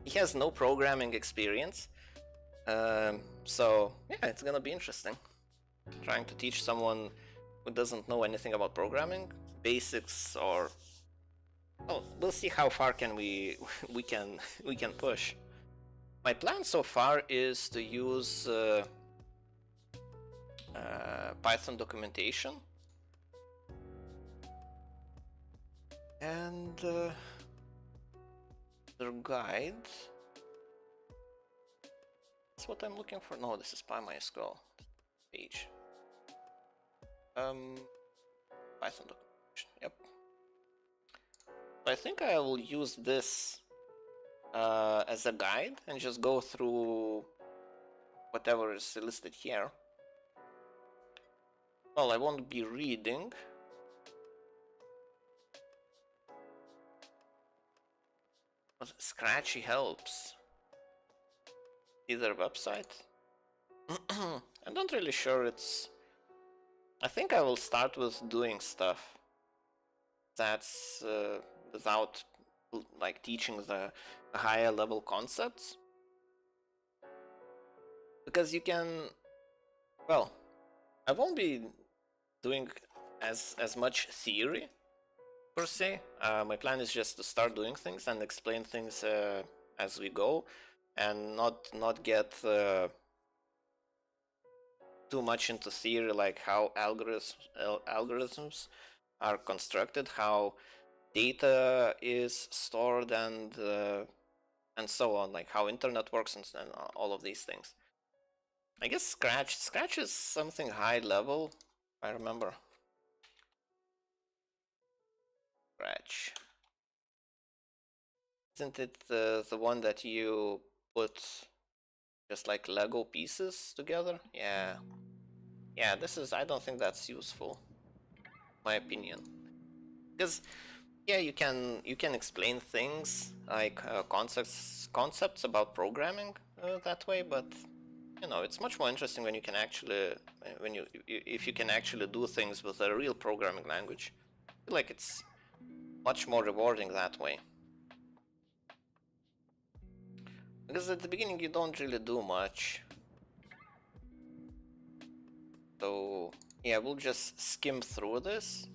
He has no programming experience, so yeah, it's gonna be interesting. Trying to teach someone who doesn't know anything about programming, basics, or well, we'll see how far can we can push. My plan so far is to use Python documentation and their guide. That's what I'm looking for. No, this is PyMySQL page. Python documentation. Yep. So I think I will use this as a guide and just go through whatever is listed here. Well, I won't be reading. But Scratchy helps. Either website. I'm not really sure it's... I think I will start with doing stuff that's without like teaching the higher level concepts, because you can, well, I won't be doing as much theory per se. My plan is just to start doing things and explain things as we go, and not get too much into theory, like how algorithms are constructed, how data is stored, and so on, like how internet works and all of these things. I guess Scratch is something high level. I remember. Scratch. Isn't it the one that you put just like Lego pieces together? Yeah. Yeah, this is, I don't think that's useful, my opinion. Because yeah, you can explain things like concepts about programming that way, but you know, it's much more interesting when you can actually if you can actually do things with a real programming language. I feel like it's much more rewarding that way. Because at the beginning you don't really do much. So yeah, we'll just skim through this.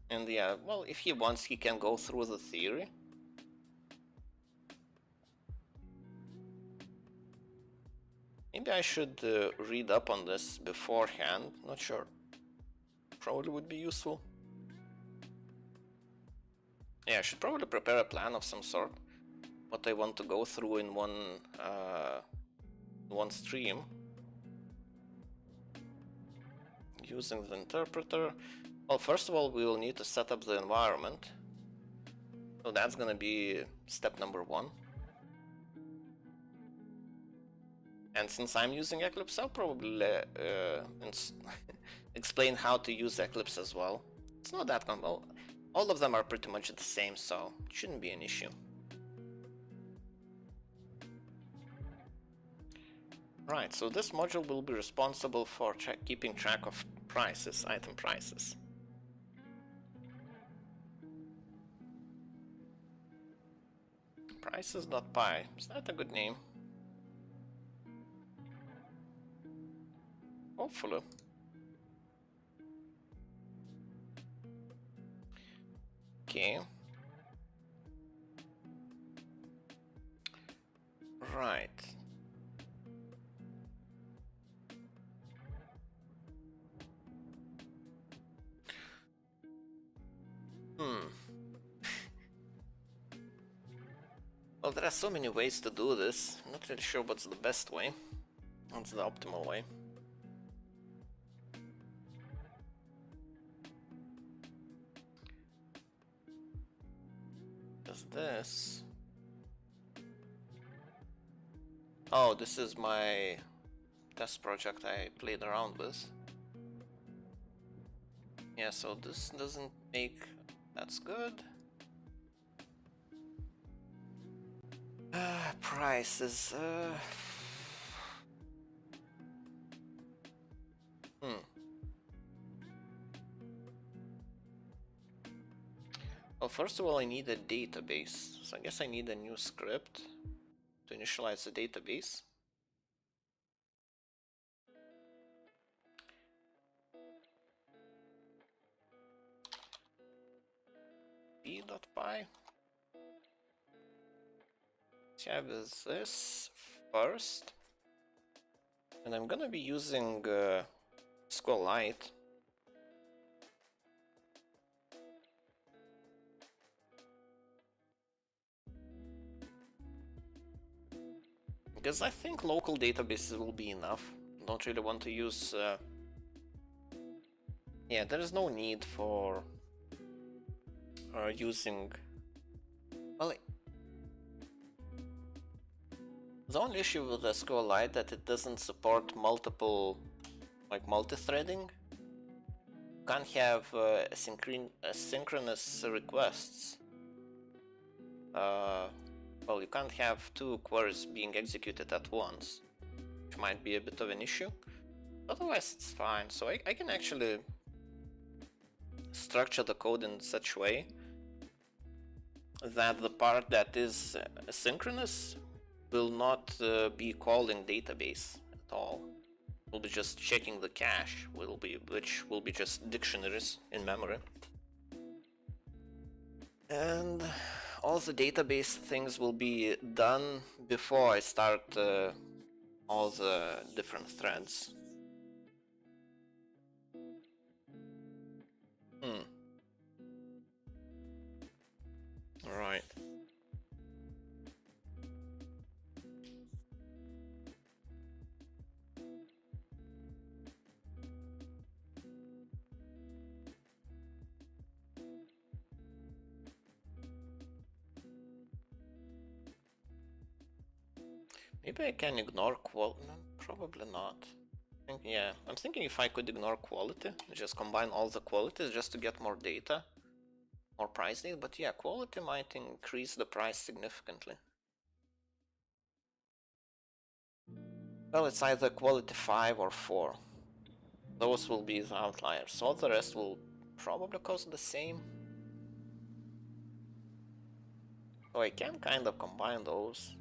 And yeah, well, if he wants, he can go through the theory. Maybe I should read up on this beforehand. Not sure. Probably would be useful. Yeah, I should probably prepare a plan of some sort. What I want to go through in one stream. Using the interpreter. Well, first of all, we will need to set up the environment. So that's gonna be step number 1. And since I'm using Eclipse, I'll probably explain how to use Eclipse as well. It's not that complex. All of them are pretty much the same, so it shouldn't be an issue. Right, so this module will be responsible for keeping track of prices, item prices. Prices.py, is that a good name? Hopefully. Okay. Right. Well, there are so many ways to do this. I'm not really sure what's the best way. What's the optimal way. Does this... Oh, this is my test project I played around with. Yeah, so this doesn't make... That's good. Prices. Well, first of all, I need a database. So I guess I need a new script to initialize the database. p.py. So I have this first. And I'm gonna be using SQLite. Because I think local databases will be enough. Don't really want to use... Yeah, there is no need for using... Well, the only issue with the SQLite that it doesn't support multiple, like multi-threading. You can't have asynchronous requests. Well, you can't have 2 queries being executed at once, which might be a bit of an issue. Otherwise, it's fine. So I can actually structure the code in such a way that the part that is asynchronous will not be calling database at all. We'll be just checking the cache, which will be just dictionaries in memory. And all the database things will be done before I start all the different threads. Right. Maybe I can ignore quality. No, probably not. Yeah, I'm thinking if I could ignore quality, just combine all the qualities just to get more data, more price data. But yeah, quality might increase the price significantly. Well, it's either quality 5 or 4. Those will be the outliers. So the rest will probably cost the same. So I can kind of combine those.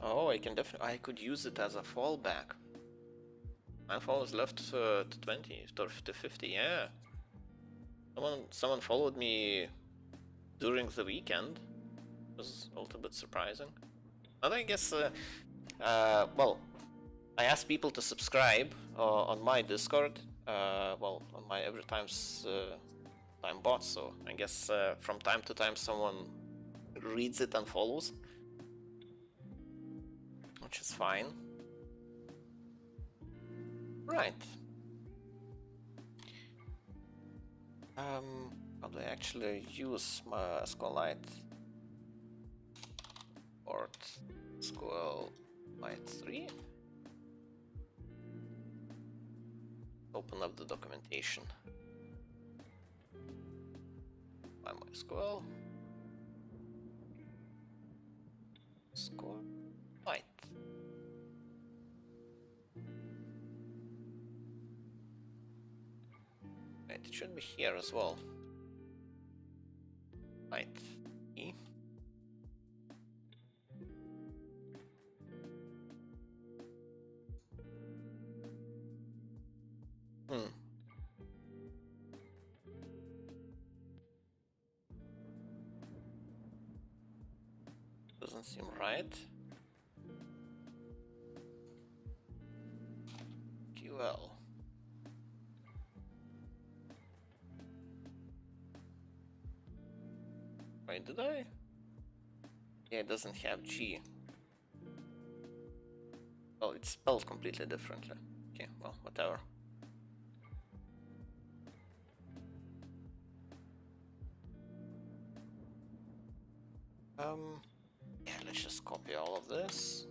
Oh, I could use it as a fallback. My fall is left to 20, to 50, yeah. Someone followed me during the weekend. It was a little bit surprising. And I guess, well, I asked people to subscribe on my Discord, well, on my every time's time bot, so I guess from time to time someone reads it and follows, which is fine. Right. How do I actually use my SQLite? Port SQLite 3. Open up the documentation. My MySQL. SQLite. Right, it should be here as well. Right. E. Doesn't seem right. QL. Wait, did I? Yeah, it doesn't have G. Well, it's spelled completely differently. Okay, well, whatever. Yeah, let's just copy all of this.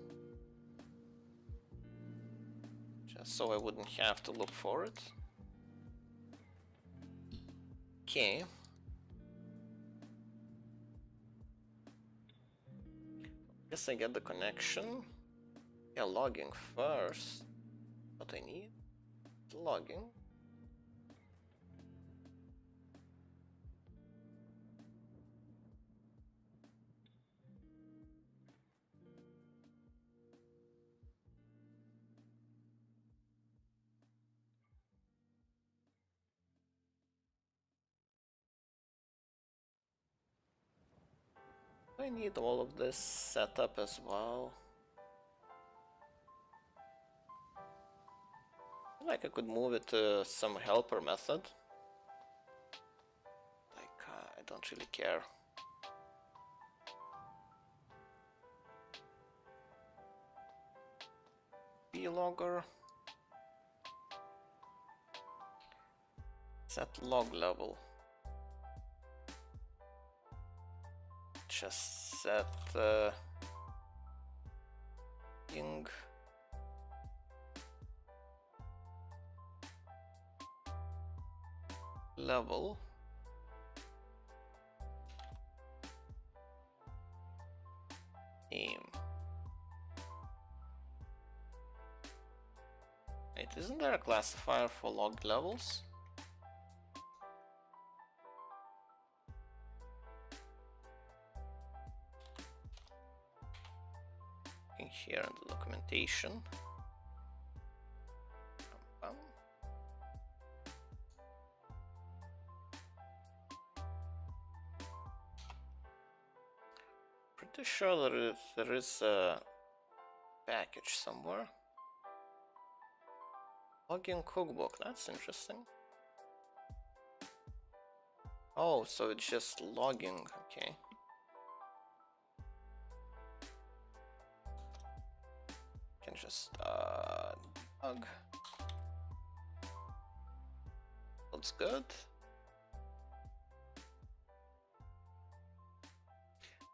Just so I wouldn't have to look for it. Okay. Guess I get the connection. Yeah, logging first. What I need? Logging. I need all of this set up as well. Like I could move it to some helper method. Like, I don't really care. Logger. Set log level. Just set ing level. Name. Wait, isn't there a classifier for log levels? In here in the documentation. Pretty sure there is a package somewhere. Logging cookbook, that's interesting. Oh, so it's just logging, okay. Can just debug. Looks good.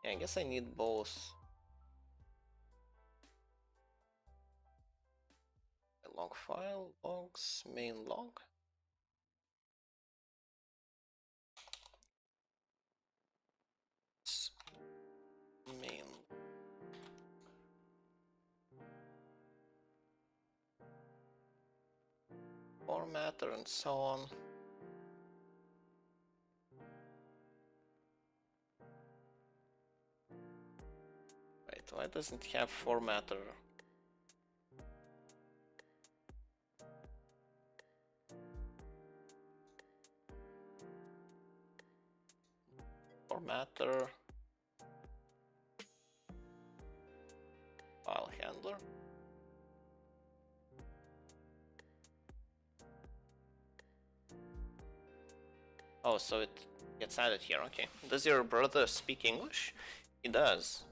Yeah, I guess I need both. Log file, logs, main log. Main. Formatter and so on. Wait, why doesn't it have formatter? Formatter. File handler. Oh, so it gets added here, okay. Does your brother speak English? He does.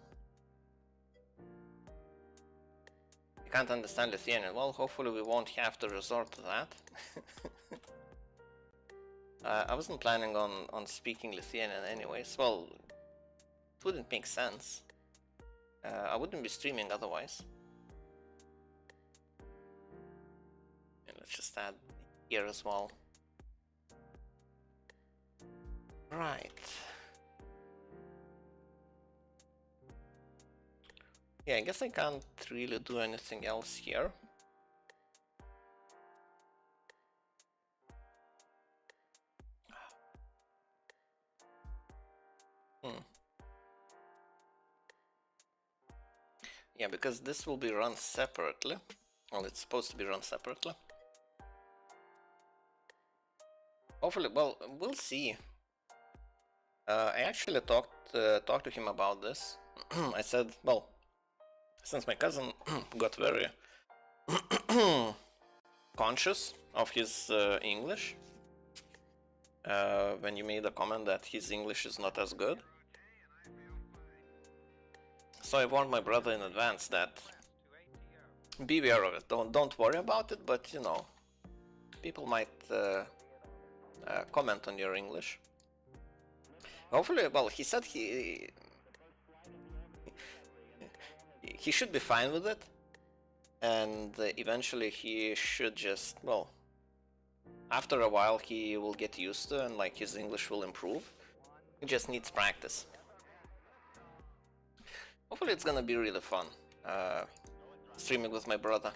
You can't understand Lithuanian. Well, hopefully we won't have to resort to that. I wasn't planning on speaking Lithuanian anyways. Well, it wouldn't make sense. I wouldn't be streaming otherwise. And let's just add here as well. Right. Yeah, I guess I can't really do anything else here. Yeah, because this will be run separately. Well, it's supposed to be run separately. Hopefully, well, we'll see. I actually talked to him about this. I said, well, since my cousin got very conscious of his English when you made a comment that his English is not as good. So I warned my brother in advance that be aware of it. Don't worry about it, but you know, people might comment on your English. Hopefully, well, he said he should be fine with it, and eventually he should just, well, after a while he will get used to, and like his English will improve. He just needs practice. Hopefully it's gonna be really fun streaming with my brother.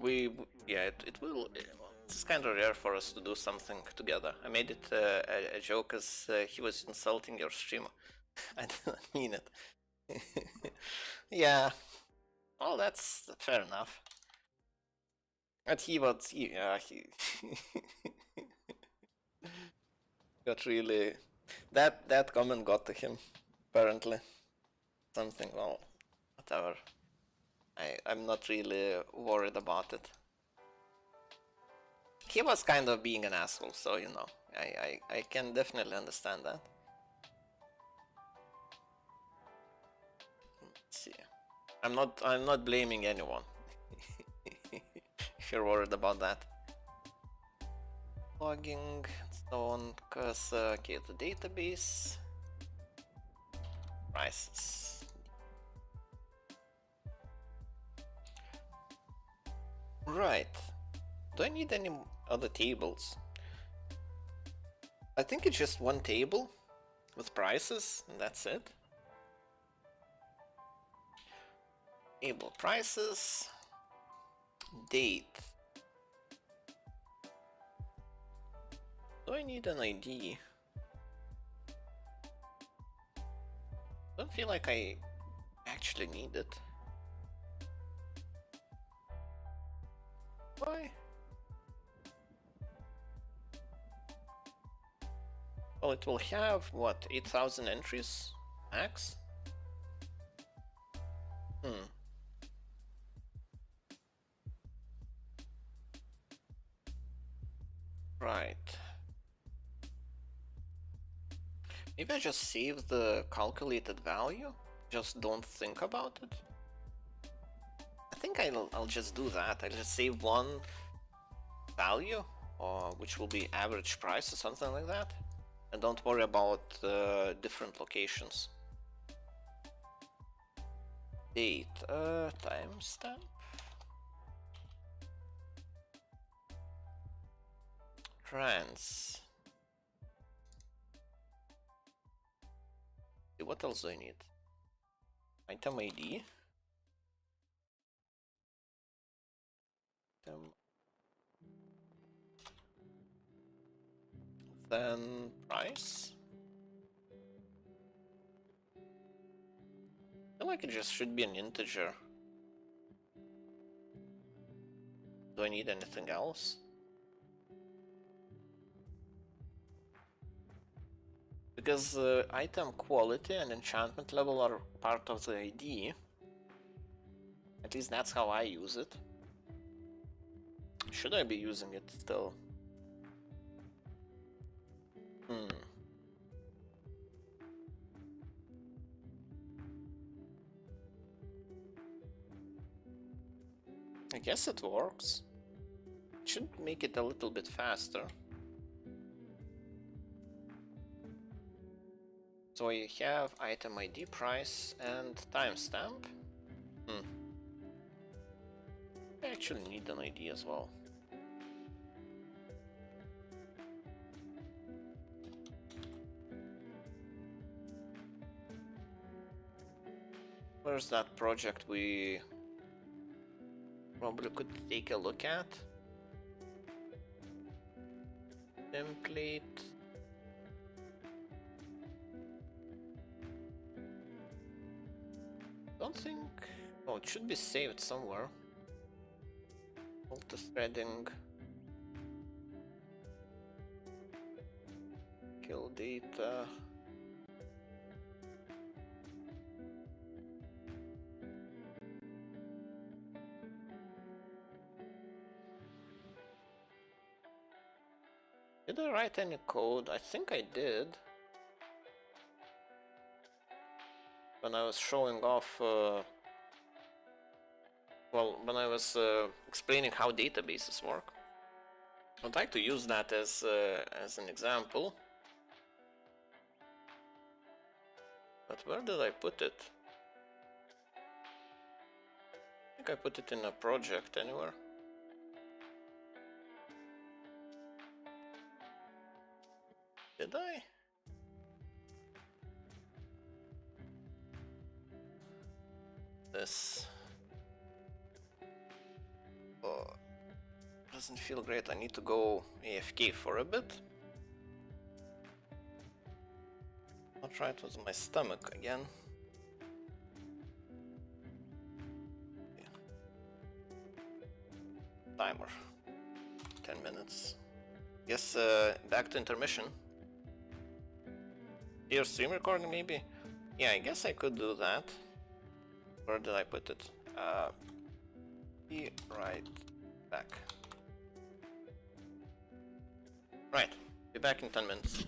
It will. It's kind of rare for us to do something together. I made it a joke as he was insulting your stream. I didn't mean it. Yeah, well, that's fair enough. But he got really, that comment got to him, apparently. Something, well, whatever. I'm not really worried about it. He was kind of being an asshole, so you know, I can definitely understand that. Let's see. I'm not blaming anyone. If you're worried about that. Logging and so on, cause okay, the database. Prices. Right. Do I need any other tables? I think it's just one table with prices, and that's it. Table prices, date. Do I need an ID? Don't feel like I actually need it. Why? Well, it will have, what, 8,000 entries max? Maybe I just save the calculated value, just don't think about it. I think I'll just do that. I'll just save one value, which will be average price or something like that, and don't worry about different locations. Date, timestamp. Trans. What else do I need? Item ID. Then price. I feel like it just should be an integer. Do I need anything else? Because item quality and enchantment level are part of the ID. At least that's how I use it. Should I be using it still? I guess it works. It should make it a little bit faster. So I have item ID, price, and timestamp. I actually need an ID as well. Where's that project we probably could take a look at? Template. Don't think... Oh, it should be saved somewhere. Multi-threading. Kill data. Did I write any code? I think I did. When I was showing off, well, when I was explaining how databases work. I'd like to use that as an example. But where did I put it? I think I put it in a project anywhere. Did I? This. Oh, doesn't feel great. I need to go AFK for a bit. I'll try it with my stomach again. Yeah. Timer. 10 minutes. Guess back to intermission. Here, stream recording maybe? Yeah, I guess I could do that. Where did I put it? Be right back. Right, be back in 10 minutes.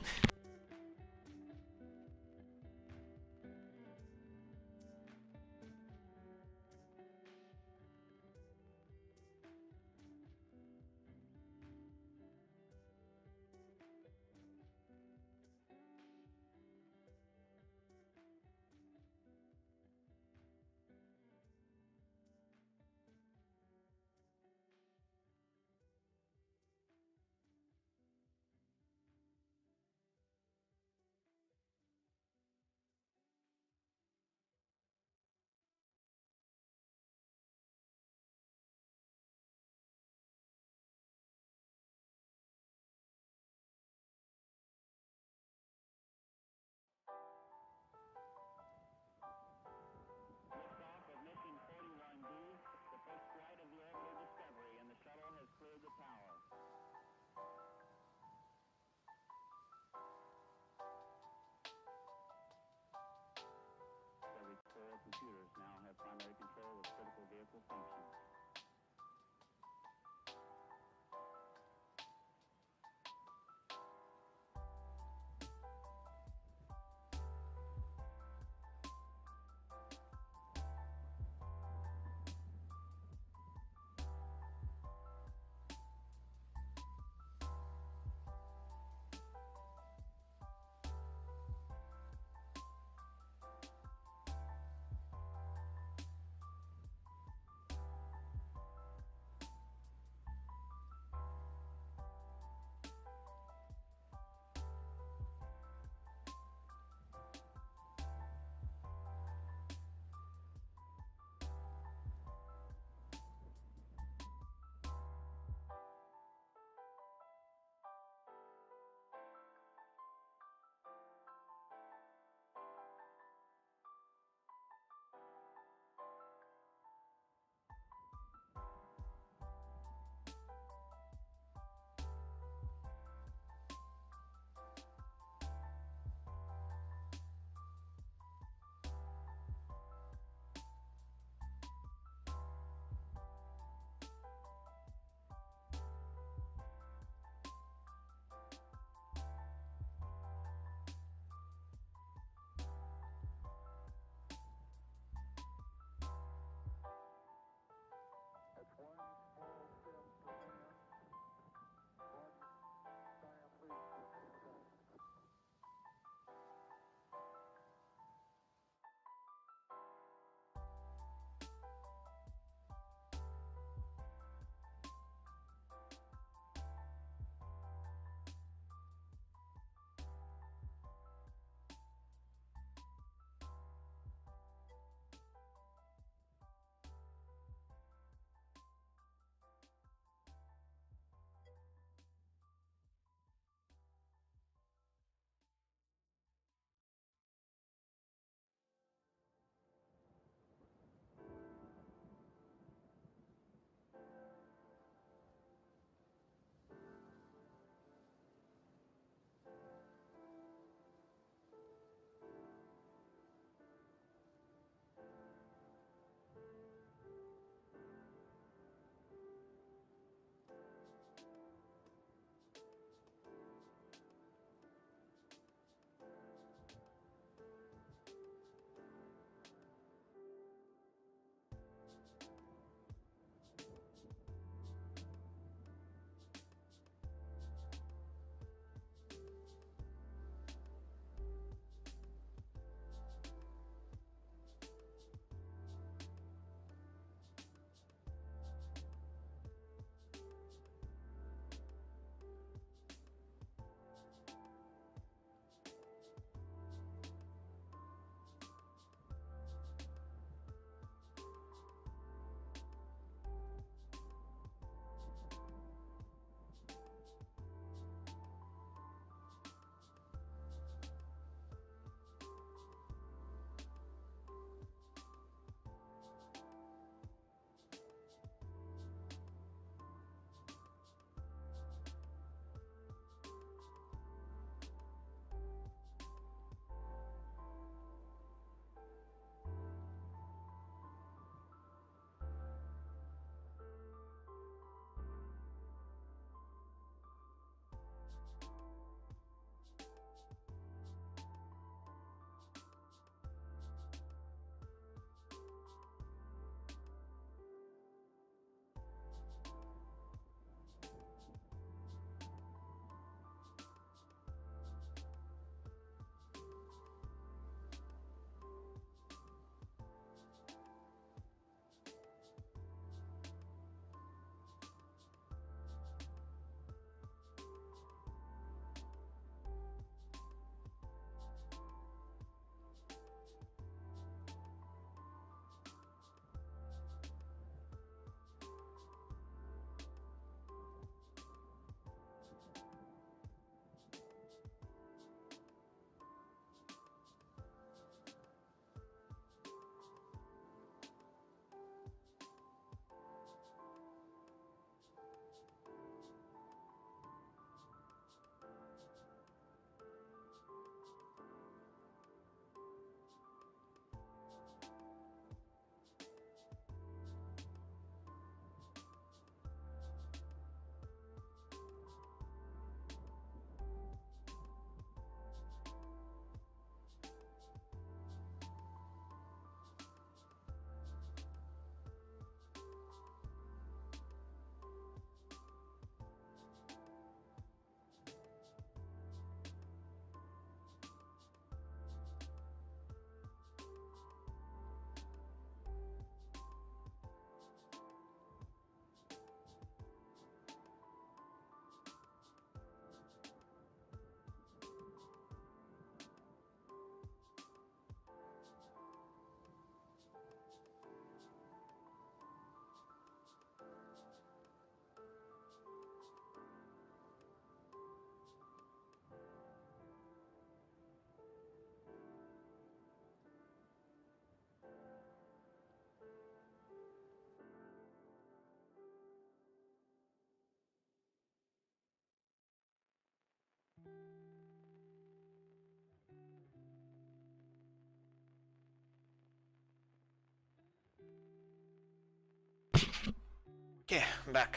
Okay, I'm back.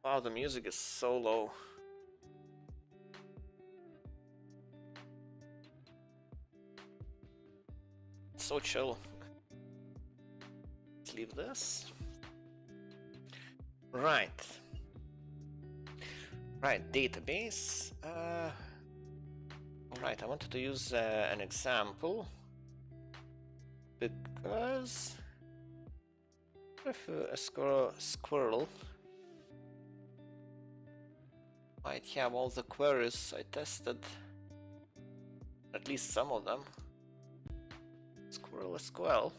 Wow, the music is so low. It's so chill. Let's leave this. Right. Right, database. Alright, I wanted to use an example because if a squirrel might have all the queries I tested, at least some of them. Squirrel SQL.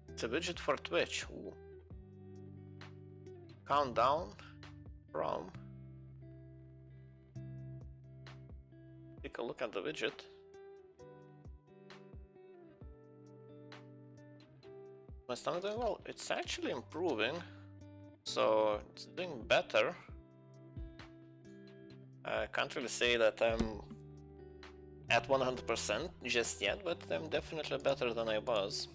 It's a widget for Twitch. Ooh. Countdown from. Take a look at the widget. My stomach doing well. It's actually improving, so it's doing better. I can't really say that I'm at 100% just yet, but I'm definitely better than I was.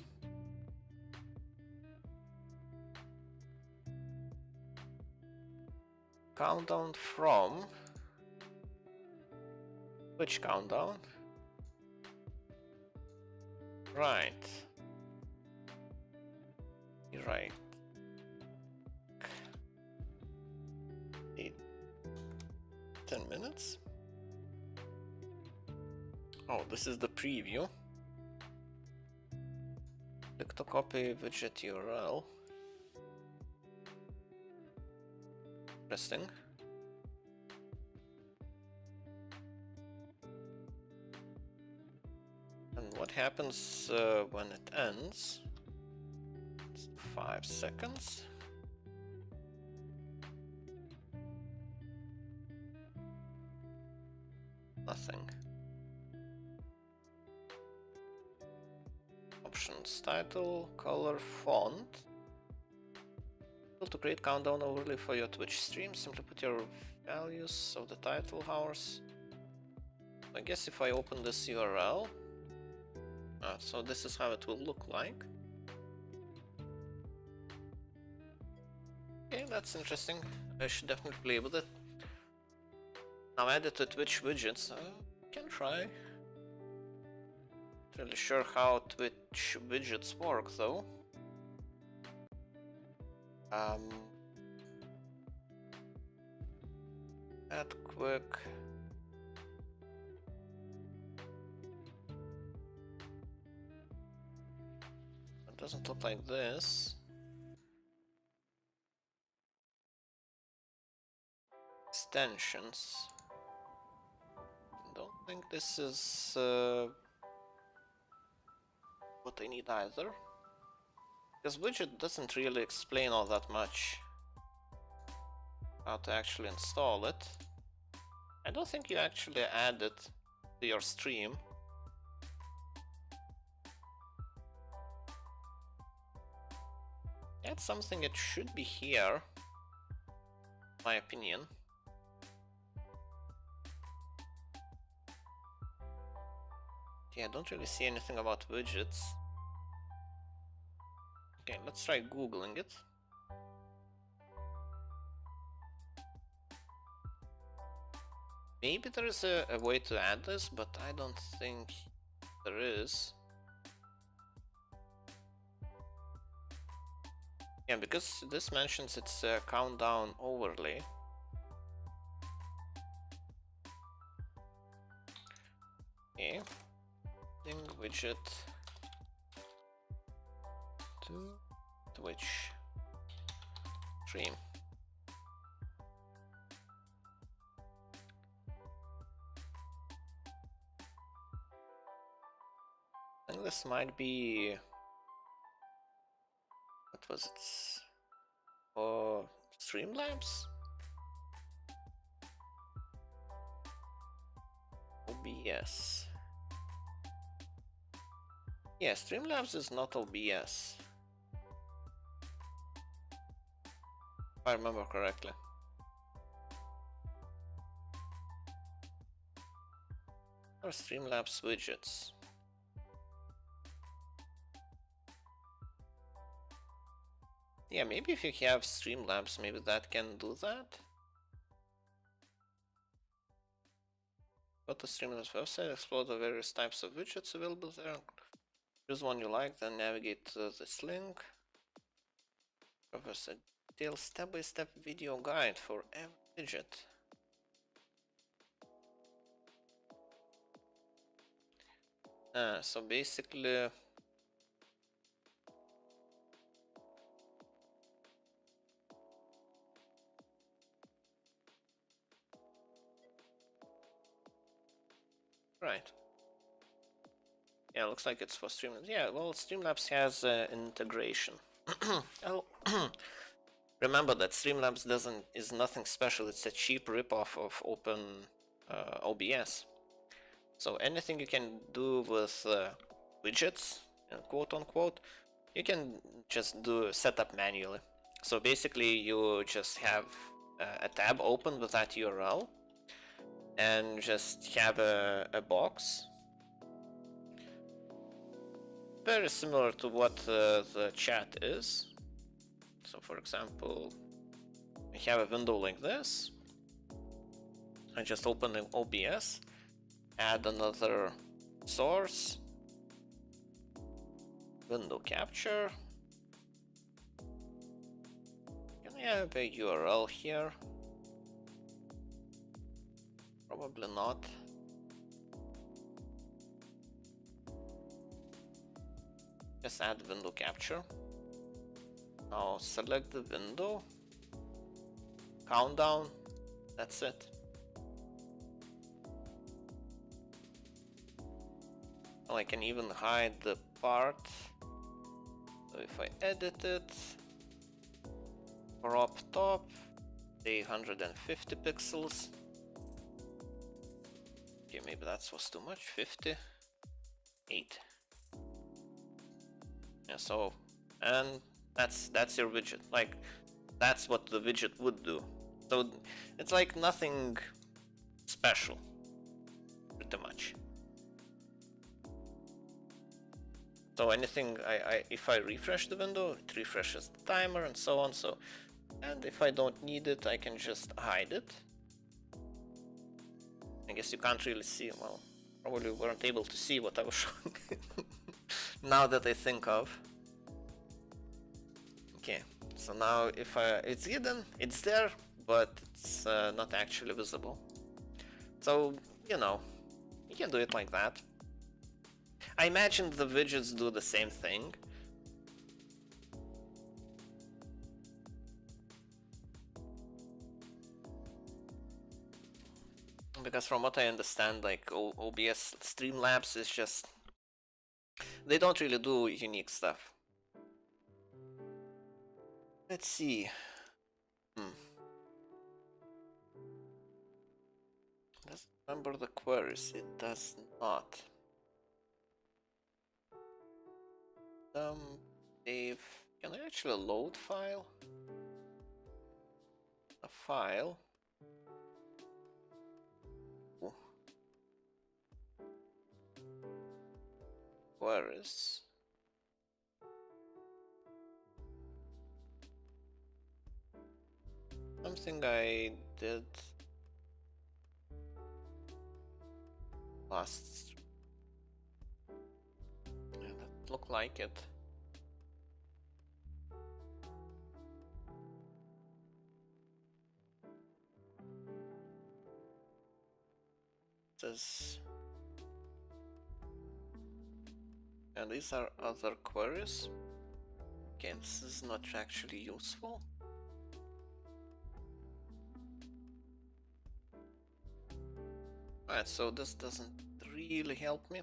Countdown from. Which countdown? Right. You're right. 10 minutes. Oh, this is the preview. Click to copy widget URL. Interesting. And what happens when it ends? It's 5 seconds. Nothing. Options: title, color, font. To create countdown overlay for your Twitch stream, simply put your values of the title hours. I guess if I open this URL, so this is how it will look like. Okay, that's interesting. I should definitely play with it. Now add it to Twitch widgets. Can try. Not really sure how Twitch widgets work though. Add quick. It doesn't look like this. Extensions. Don't think this is what I need either. Because widget doesn't really explain all that much how to actually install it. I don't think you actually add it to your stream. That's something that should be here, in my opinion. Yeah, I don't really see anything about widgets. Okay, let's try Googling it. Maybe there is a way to add this, but I don't think there is. Yeah, because this mentions it's a countdown overlay. Okay. Widget to Twitch stream. I think this might be, what was it? Oh, Streamlabs? OBS. Yeah, Streamlabs is not OBS, if I remember correctly. Or Streamlabs widgets. Yeah, maybe if you have Streamlabs, maybe that can do that. Go to Streamlabs website, explore the various types of widgets available there. Choose one you like, then navigate to this link. Offers a detailed step-by-step video guide for every widget. So basically, right. Yeah, looks like it's for Streamlabs. Yeah, well, Streamlabs has integration. Oh, remember that Streamlabs is nothing special. It's a cheap ripoff of Open OBS. So anything you can do with widgets, quote unquote, you can just do setup manually. So basically, you just have a tab open with that URL, and just have a box very similar to what the chat is. So for example, I have a window like this. I just open an OBS, add another source, window capture. Can I have a URL here? Probably not. Just add window capture. Now select the window, countdown, that's it. Well, I can even hide the part. So if I edit it, crop top, say 150 pixels. Okay, maybe that was too much, 58. Yeah, so, and that's your widget. Like, that's what the widget would do. So it's like nothing special, pretty much. So anything, if I refresh the window, it refreshes the timer and so on. So, and if I don't need it, I can just hide it. I guess you can't really see. Well, probably weren't able to see what I was showing. Now that I think of. Okay, so now if it's hidden, it's there, but it's not actually visible. So, you know, you can do it like that. I imagine the widgets do the same thing. Because from what I understand, like OBS Streamlabs is just, they don't really do unique stuff. Let's see. Does it remember the queries? It does not. Save. Can I actually load file? A file. Ooh. Queries. Something I did last. Yeah, that looked like it. Says, and these are other queries. Okay, this is not actually useful. Alright, so this doesn't really help me.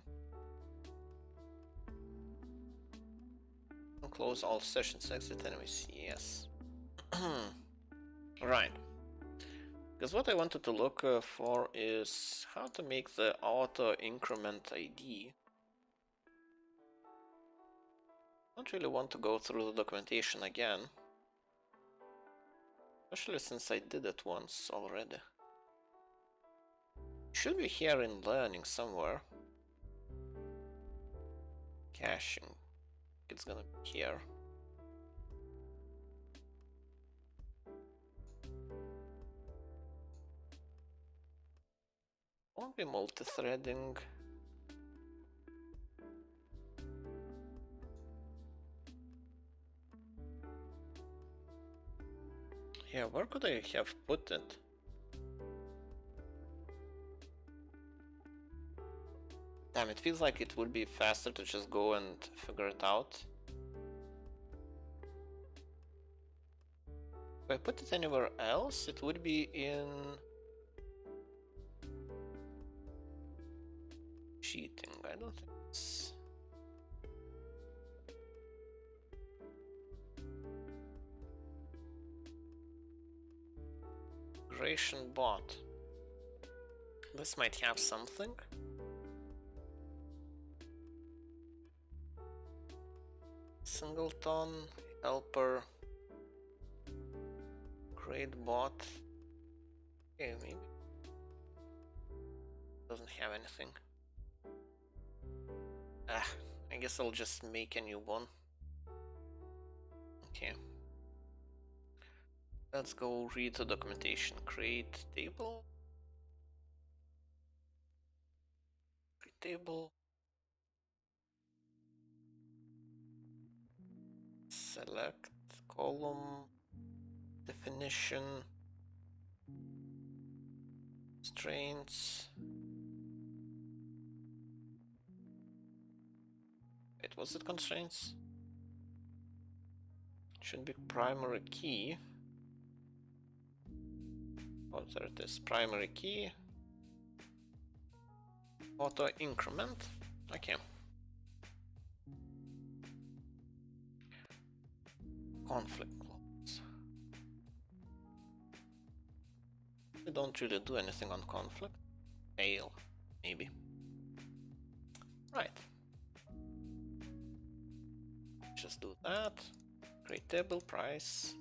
I'll close all sessions, exit enemies, yes. Right. Because what I wanted to look for is how to make the auto increment ID. Don't really want to go through the documentation again. Especially since I did it once already. Should be here in learning somewhere. Caching. It's gonna be here. won't be multi-threading. Yeah, where could I have put it? Damn, it feels like it would be faster to just go and figure it out. If I put it anywhere else, it would be in cheating. I don't think it's... Migration bot. This might have something. Singleton, helper, create bot. Okay, maybe. Doesn't have anything. I guess I'll just make a new one. Okay. Let's go read the documentation. Create table. Create table. Select column. Definition. Constraints. Wait, was it constraints? Should be primary key. Oh, there it is. Primary key. Auto increment. Okay. Conflict clause. We don't really do anything on conflict. Fail, maybe. Right. Just do that. Create table, price.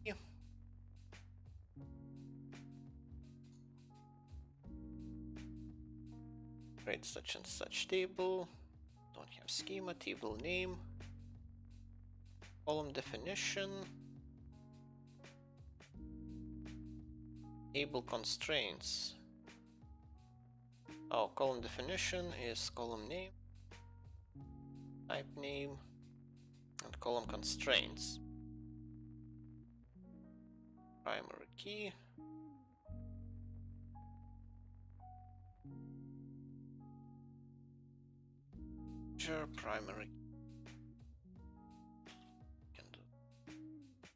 Yeah. Create such and such table. Don't have schema, table name. Column definition. Table constraints. Oh, column definition is column name, type name, and column constraints. Primary key. Sure, primary. Can do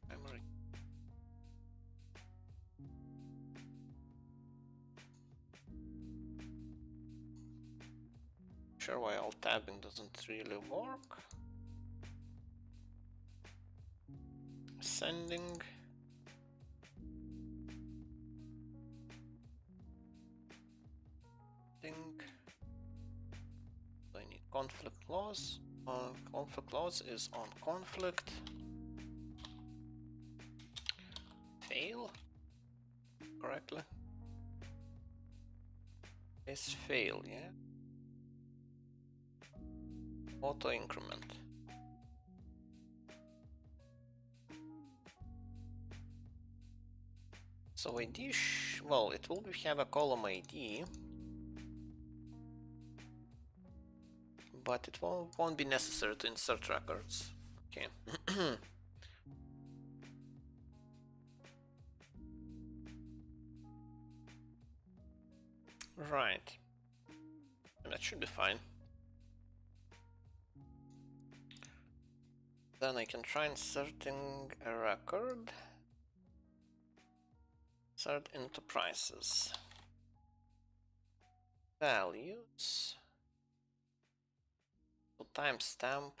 primary. Sure, why alt tabbing doesn't really work. Sending. I need conflict clause. Conflict clause is on conflict. Fail correctly. Is fail, yeah. Auto increment. So ID, well, it will have a column ID, but it won't be necessary to insert records. Okay. Right. That should be fine. Then I can try inserting a record. Insert into prices. Values. So timestamp.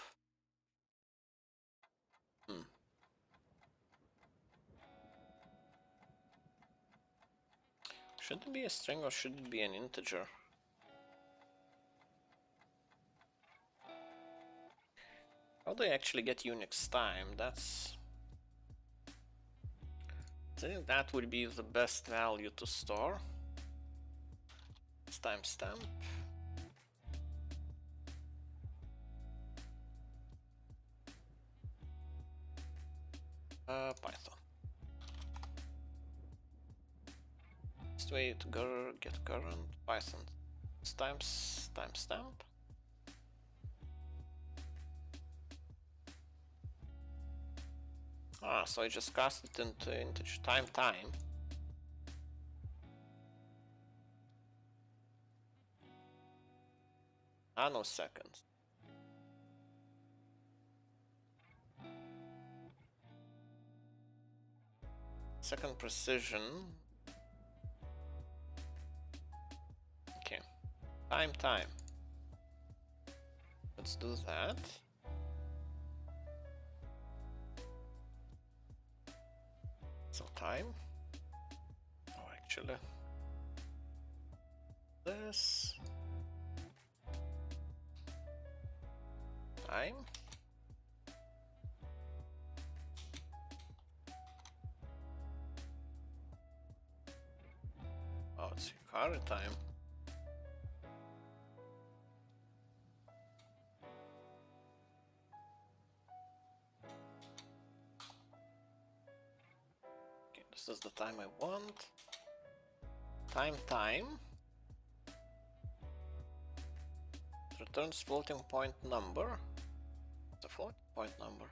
Should it be a string or should it be an integer? How do I actually get Unix time? I think that would be the best value to store. It's timestamp. Python. Best way to get current Python timestamp. Ah, so I just cast it into integer time. Nanoseconds. Second precision. Okay. Time. Let's do that. So time. Oh, actually. This. Time. Oh, it's current time. Okay, this is the time I want. Time. It returns floating point number. It's a floating point number.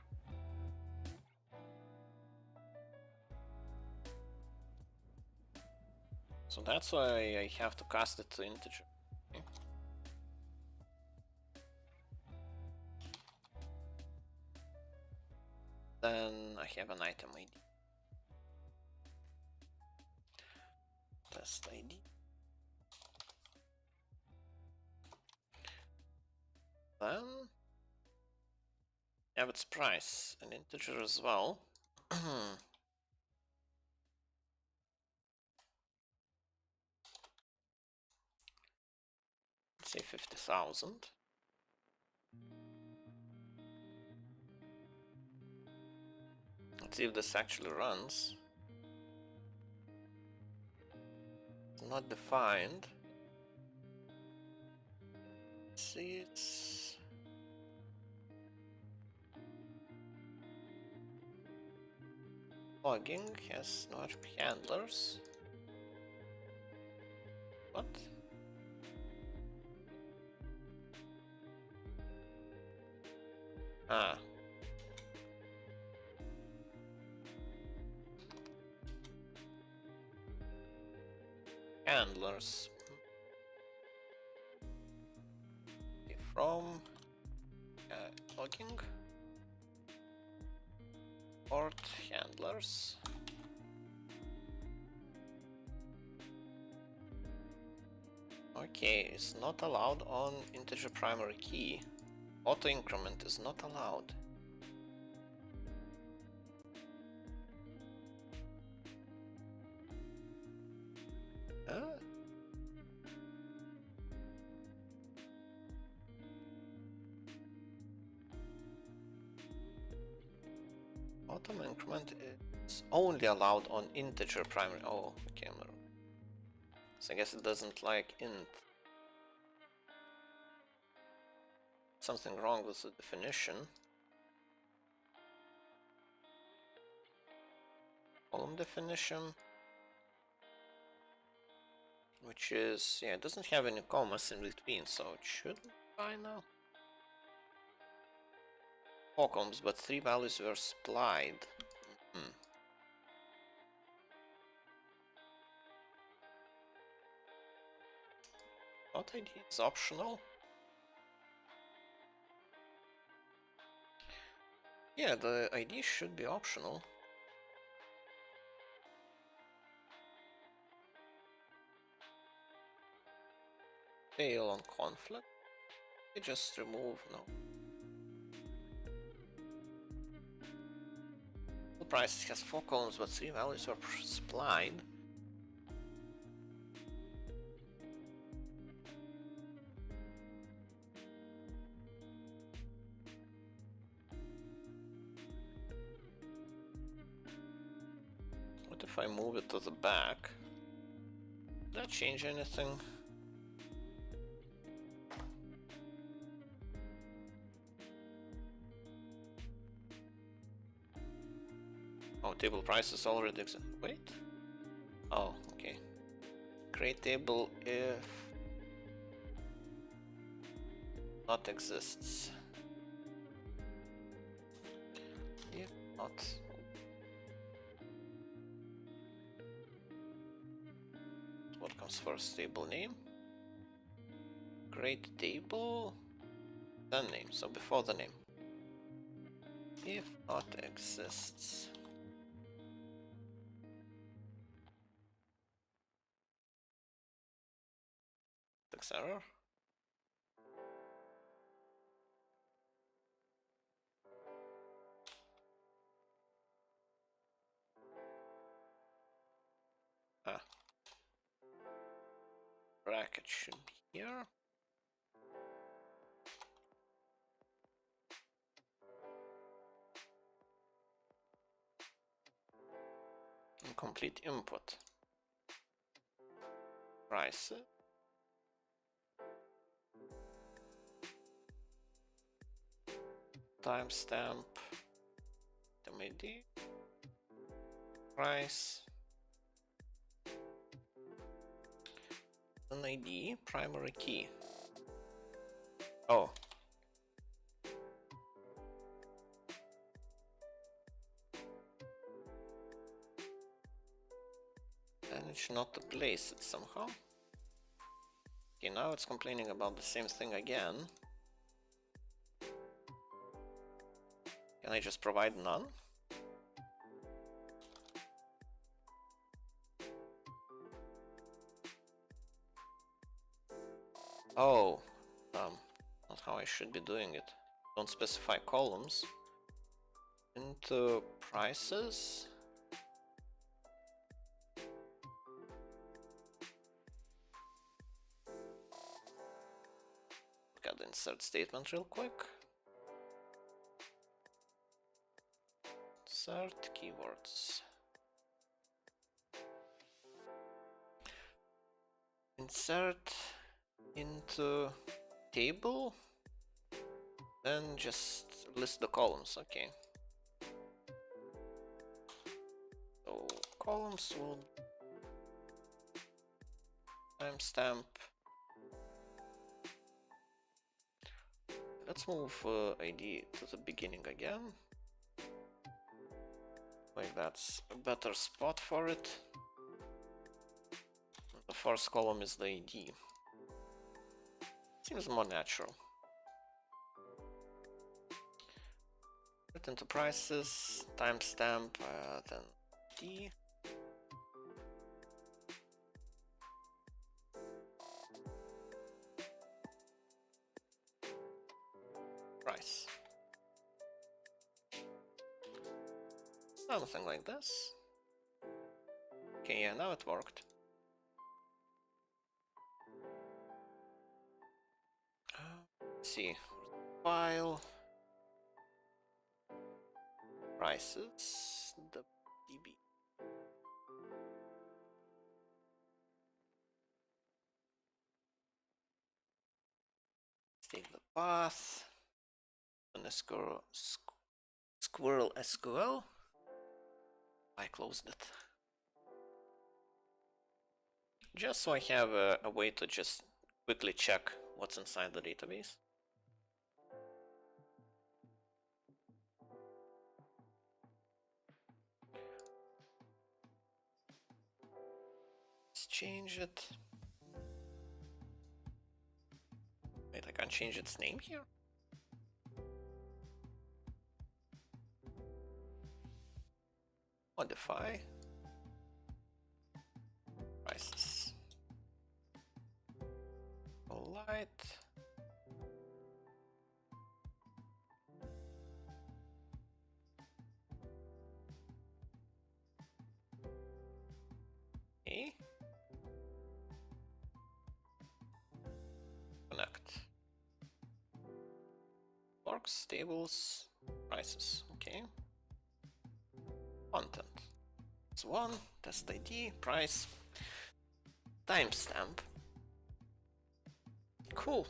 So that's why I have to cast it to integer. Okay. Then I have an item ID. Test ID. Then have its price, an integer as well. Let's say 50,000. Let's see if this actually runs. It's not defined. Let's see, it's logging, has no HP handlers. What? Ah. Handlers. From logging. Port handlers. Okay, it's not allowed on integer primary key. Auto increment is not allowed. Auto increment is only allowed on integer primary. Oh, okay. So I guess it doesn't like int. Something wrong with the definition. Column definition, which is, yeah, it doesn't have any commas in between, so it should be fine now. 4 columns, but 3 values were supplied. What ID is optional? Yeah, the ID should be optional. Fail on conflict. You just remove, no. The price has 4 columns, but 3 values were supplied. What if I move it to the back? Did that change anything? Oh, table price is already wait. Oh, okay. create table if not exists. If not, what comes first? Table name. Create table, then name. So before the name. If not exists. Syntax error. Bracket should be here. Incomplete input. Price. Timestamp. ID. Price. An ID, primary key. Oh. Manage not to place it somehow. Okay, now it's complaining about the same thing again. Can I just provide none? Oh, not how I should be doing it. Don't specify columns. Into prices. Look at the insert statement real quick. Insert keywords. Insert into table, then just list the columns. Okay. So columns will timestamp. Let's move ID to the beginning again. Like that's a better spot for it. The first column is the ID. Seems more natural. Put into prices, timestamp, then D. Price. Something like this. Okay, yeah, now it worked. Let's see. File. Prices. The DB. Let's take the path. And squirrel SQL. I closed it. Just so I have a way to just quickly check what's inside the database. Let's change it. Wait, I can't change its name here? Modify. Prices. Light. Okay. Connect. Works, tables, prices. Okay. Content. It's one, test ID, price, timestamp. Cool.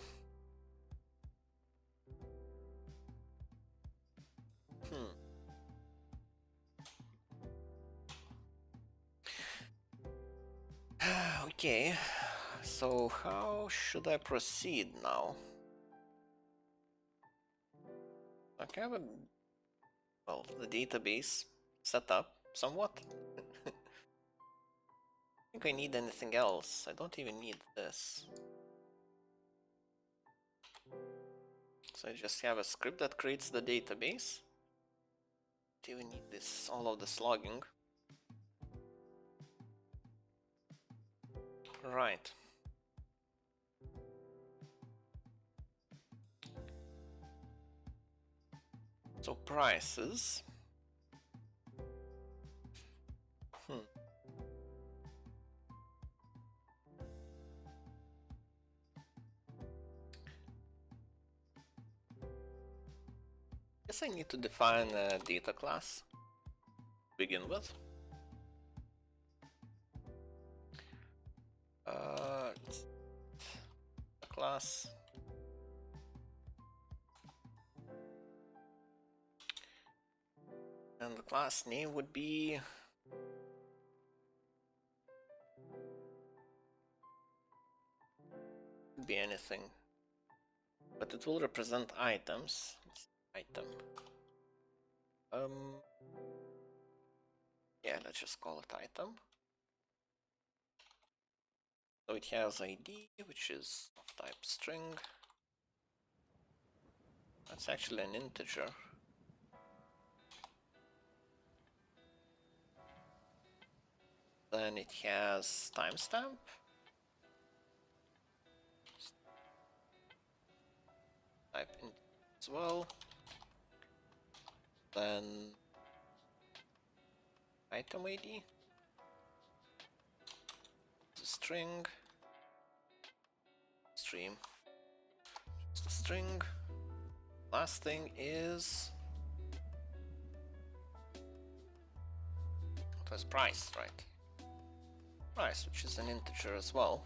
Okay, so how should I proceed now? I have the database set up somewhat. I think I need anything else. I don't even need this. So I just have a script that creates the database. Do you need this, all of this logging? Right. So prices. Guess I need to define a data class to begin with. Class. And the class name would be anything, but it will represent items. Item. Yeah, let's just call it item. So it has ID, which is of type string. That's actually an integer. Then it has timestamp. Type int as well. Then item ID. It's a string. Stream. It's a string. Last thing is what was price, right? Price, which is an integer as well.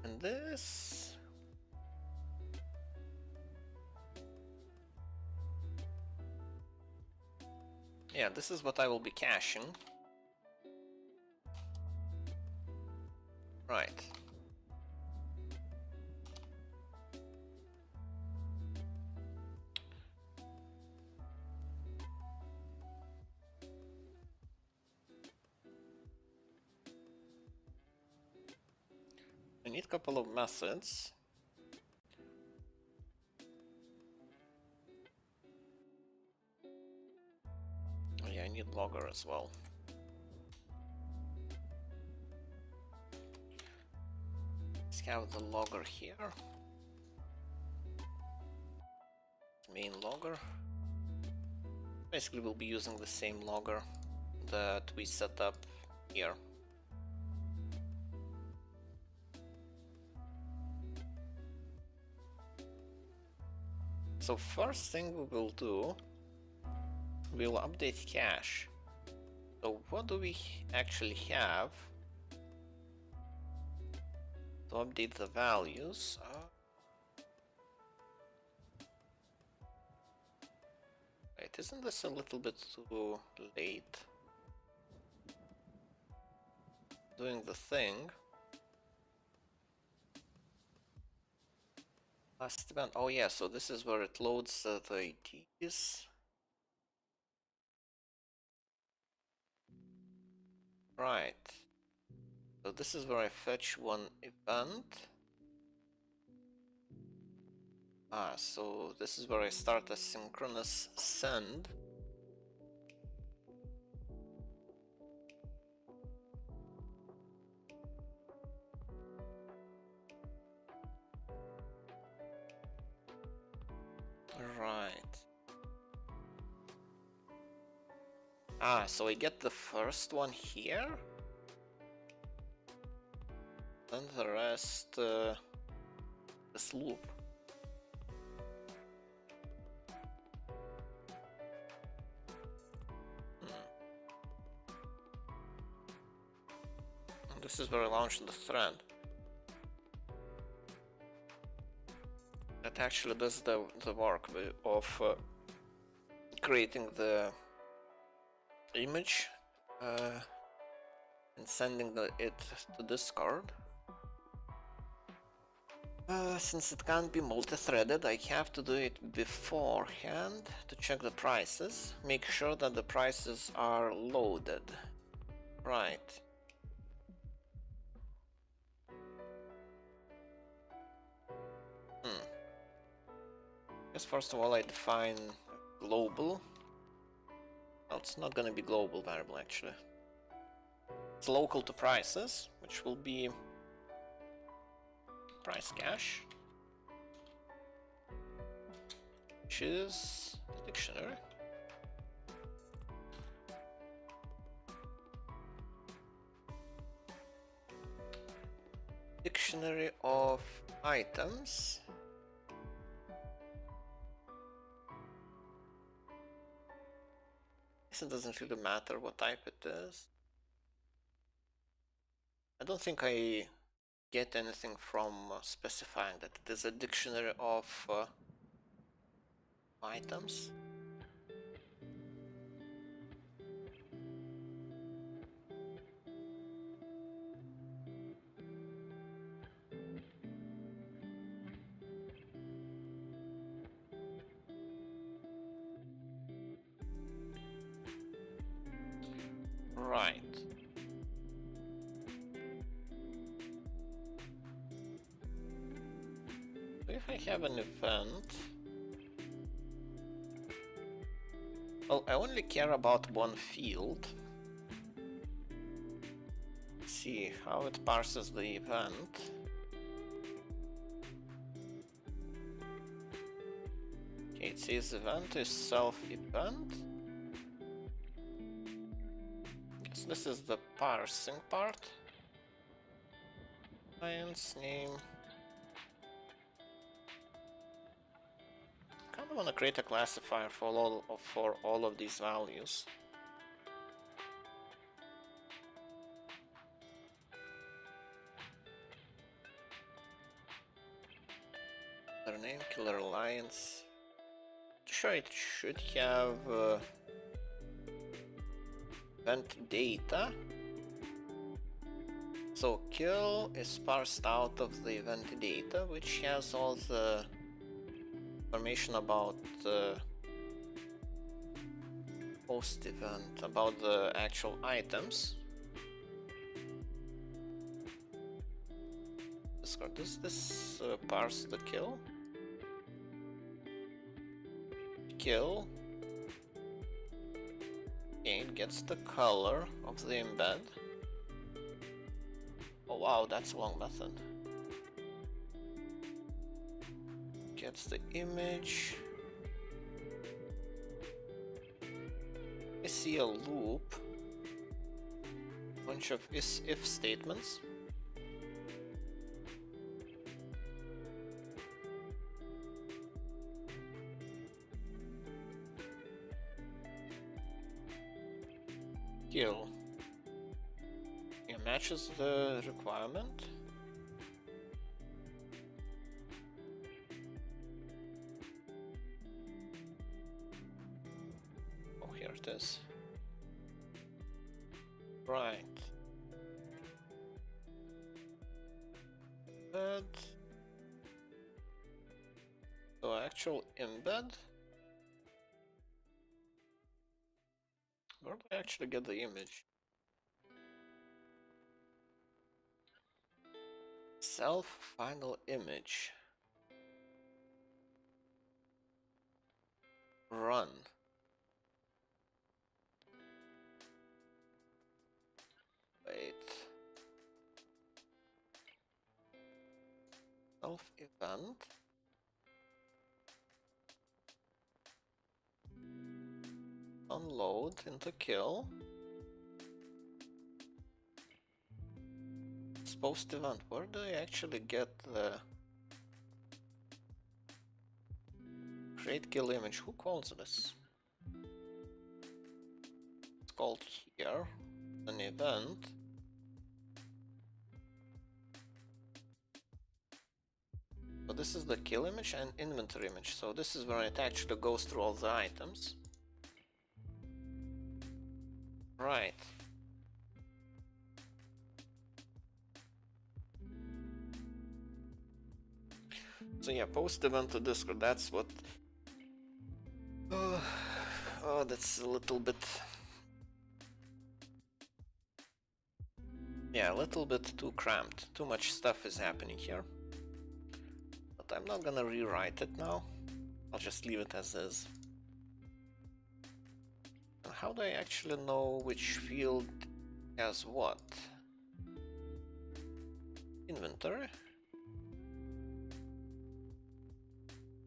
And this this is what I will be caching. Right. I need a couple of methods. Oh yeah, I need logger as well. Let's have the logger here. Main logger. Basically, we'll be using the same logger that we set up here. So first thing we will do, we'll update cache. So what do we actually have to update the values? Wait, isn't this a little bit too late? Doing the thing. Last event. Oh yeah, so this is where it loads the IDs. Right. So this is where I fetch one event. So this is where I start asynchronous send. Right. So I get the first one here. Then the rest, this loop. And this is where I launch the thread. That actually does the work of creating the image and sending it to Discord. Since it can't be multi-threaded, I have to do it beforehand to check the prices. Make sure that the prices are loaded. Right. Guess first of all I define global. Well, it's not gonna be global variable actually. It's local to prices, which will be price cache, which is the dictionary. Dictionary of items. I guess it doesn't really matter what type it is. I don't think I get anything from specifying that it is a dictionary of items. Right. If I have an event, well, I only care about one field. Let's see how it parses the event. Okay, it says event is self-event. Guess this is the parsing part. Client's name. I want to create a classifier for all of these values. Their name, Killer Alliance. Sure, it should have event data. So kill is parsed out of the event data, which has all the information about the post event, about the actual items. Discard this parse the kill. Kill. Okay, it gets the color of the embed. Oh wow, that's a long method. Gets the image. I see a loop, bunch of if statements. Kill. It matches the requirement. Here it is. Right. Embed. So actual embed. Where do I actually get the image? Self final image. Run. Wait. Self event. Unload into kill. Post event. Where do I actually get the create kill image? Who calls this? It's called here an event. So this is the kill image and inventory image. So this is where it actually goes through all the items. Right. So yeah, post event to Discord, that's what... Oh, that's a little bit... Yeah, a little bit too cramped. Too much stuff is happening here. But I'm not gonna rewrite it now. I'll just leave it as is. And how do I actually know which field has what? Inventory?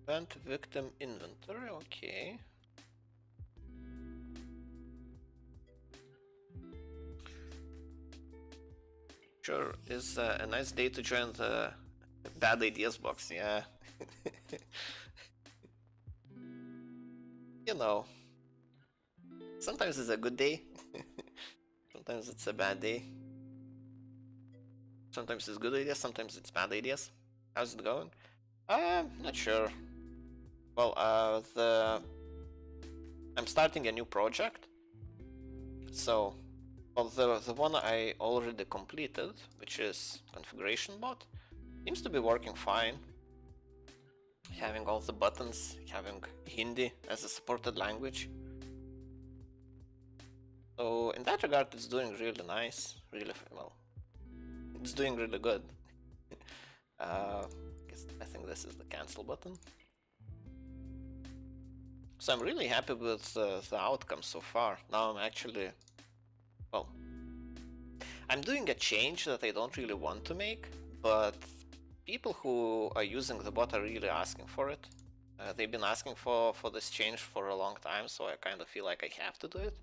Event victim inventory, okay. Sure, is a nice day to join the bad ideas box, yeah. You know, sometimes it's a good day, sometimes it's a bad day. Sometimes it's good ideas, sometimes it's bad ideas. How's it going? Not sure. Well, I'm starting a new project. So, well, the one I already completed, which is configuration bot, seems to be working fine. Having all the buttons, having Hindi as a supported language. So in that regard, it's doing really nice, really well. It's doing really good. I think this is the cancel button. So I'm really happy with the outcome so far. Now I'm actually, well, I'm doing a change that I don't really want to make, but people who are using the bot are really asking for it. They've been asking for this change for a long time, so I kind of feel like I have to do it.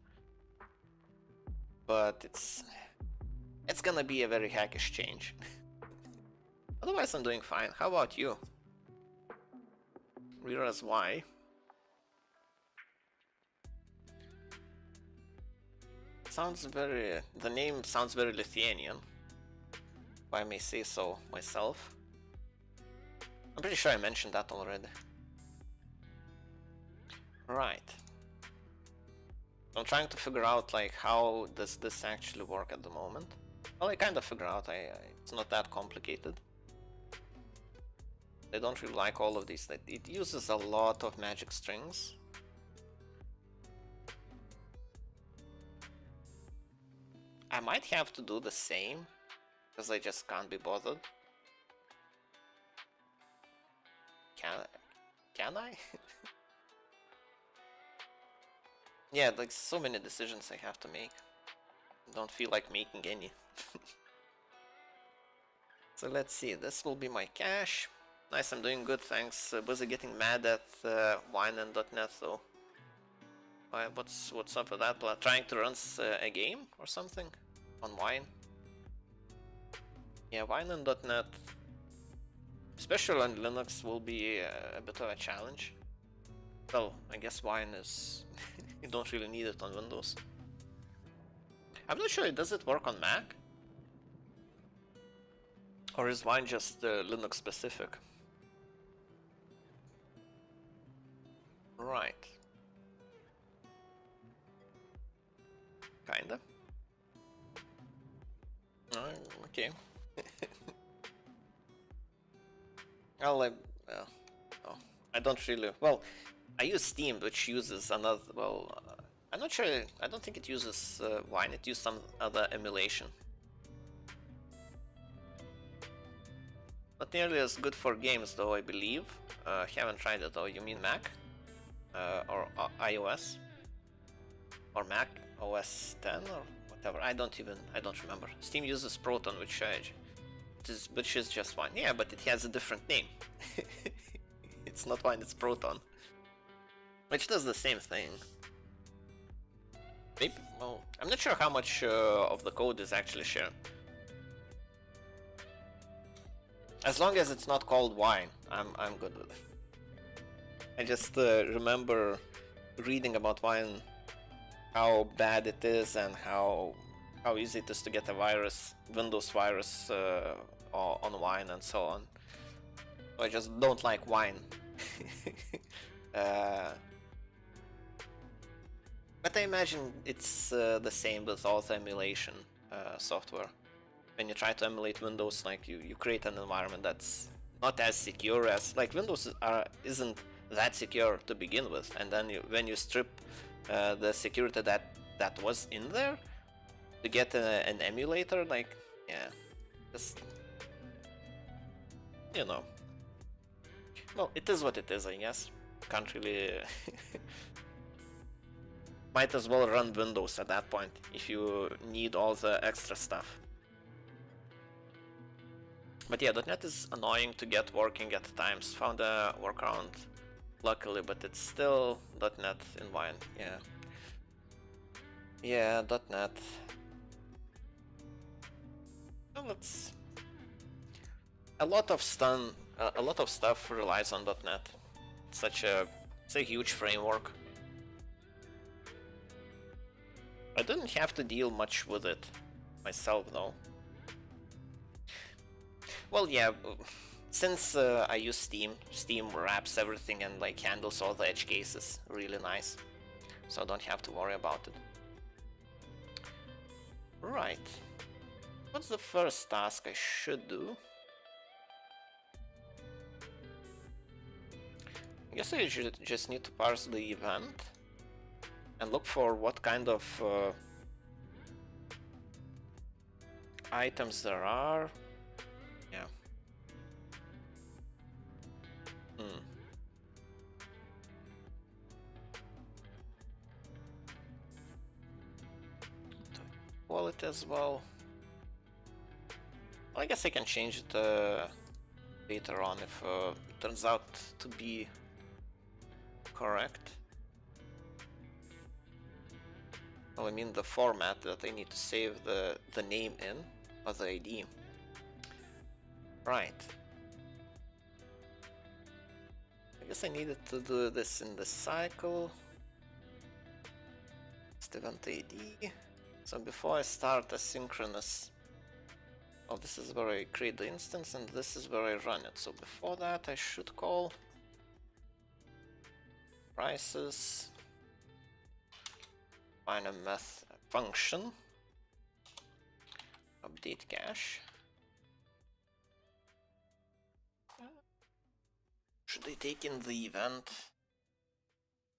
But it's gonna be a very hackish change. Otherwise I'm doing fine. How about you? Realize why? Sounds very... the name sounds very Lithuanian, if I may say so myself. I'm pretty sure I mentioned that already. Right. I'm trying to figure out like how does this actually work at the moment. Well, I kind of figure out it's not that complicated. I don't really like all of these. It uses a lot of magic strings. I might have to do the same, because I just can't be bothered. Can I? Yeah, like so many decisions I have to make. Don't feel like making any. So let's see, this will be my cache. Nice, I'm doing good, thanks. Busy getting mad at wine.net though. What's up with that? Trying to run a game or something on Wine? Yeah, wine.net, especially on Linux, will be a bit of a challenge. Well, I guess Wine is... you don't really need it on Windows. I'm not sure, does it work on Mac? Or is Wine just Linux specific? Right. Kinda. Okay. Well, I don't really... well, I use Steam, which uses another... well, I'm not sure... I don't think it uses Wine, it uses some other emulation. Not nearly as good for games, though, I believe. Haven't tried it, though. You mean Mac? Or iOS? Or Mac OS 10 or whatever? I don't remember. Steam uses Proton, which is just Wine. Yeah, but it has a different name. It's not Wine, it's Proton. Which does the same thing. Maybe, well, I'm not sure how much of the code is actually shared. As long as it's not called Wine, I'm good with it. I just remember reading about Wine, how bad it is and how easy it is to get a virus, Windows virus on Wine and so on. So I just don't like Wine. But I imagine it's the same with all the emulation software. When you try to emulate Windows, like you create an environment that's not as secure as, like, Windows isn't that secure to begin with, and then when you strip the security that was in there to get an emulator, like, yeah, just, you know, well, it is what it is, I guess. Can't really might as well run Windows at that point if you need all the extra stuff. But yeah, .NET is annoying to get working at times. Found a workaround, luckily, but it's still .NET environment. Yeah. Yeah, .NET. Well, it's a lot of stuff relies on .NET. It's a huge framework. I didn't have to deal much with it myself though. Well, yeah, since I use Steam wraps everything and like handles all the edge cases really nice, so I don't have to worry about it. Right, what's the first task I should do? I guess I should just need to parse the event and look for what kind of items there are. Yeah. Quality as well. I guess I can change it later on if it turns out to be correct. Well, I mean the format that I need to save the name in, or the ID. Right. I guess I needed to do this in the cycle. It's event ID. So before I start asynchronous, oh, this is where I create the instance and this is where I run it. So before that I should call prices, find a function, update cache. Should I take in the event?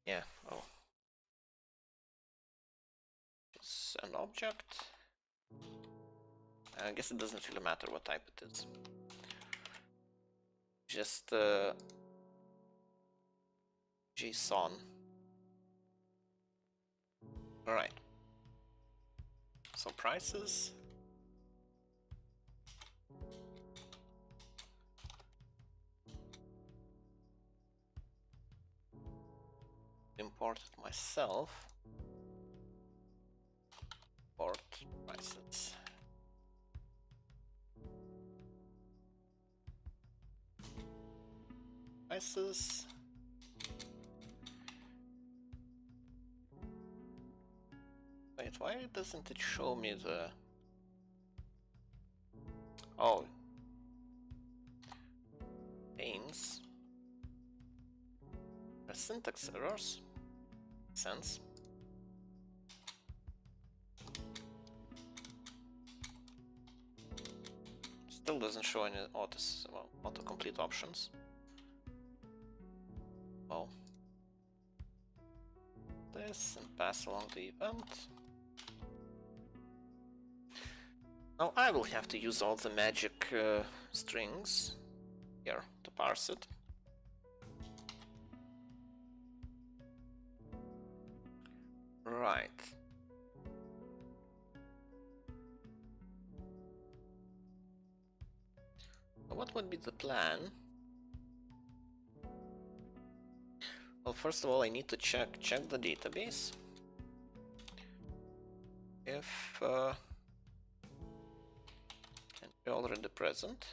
Yeah, oh. It's an object. I guess it doesn't really matter what type it is. Just JSON. Alright. So prices. Import it myself. Import prices. Prices. Wait, why doesn't it show me the... Oh. Pains. The syntax errors. Makes sense. Still doesn't show any autocomplete options. Well, this and pass along the event. Now I will have to use all the magic strings here to parse it. Right. What would be the plan? Well, first of all, I need to check the database. If entry already present.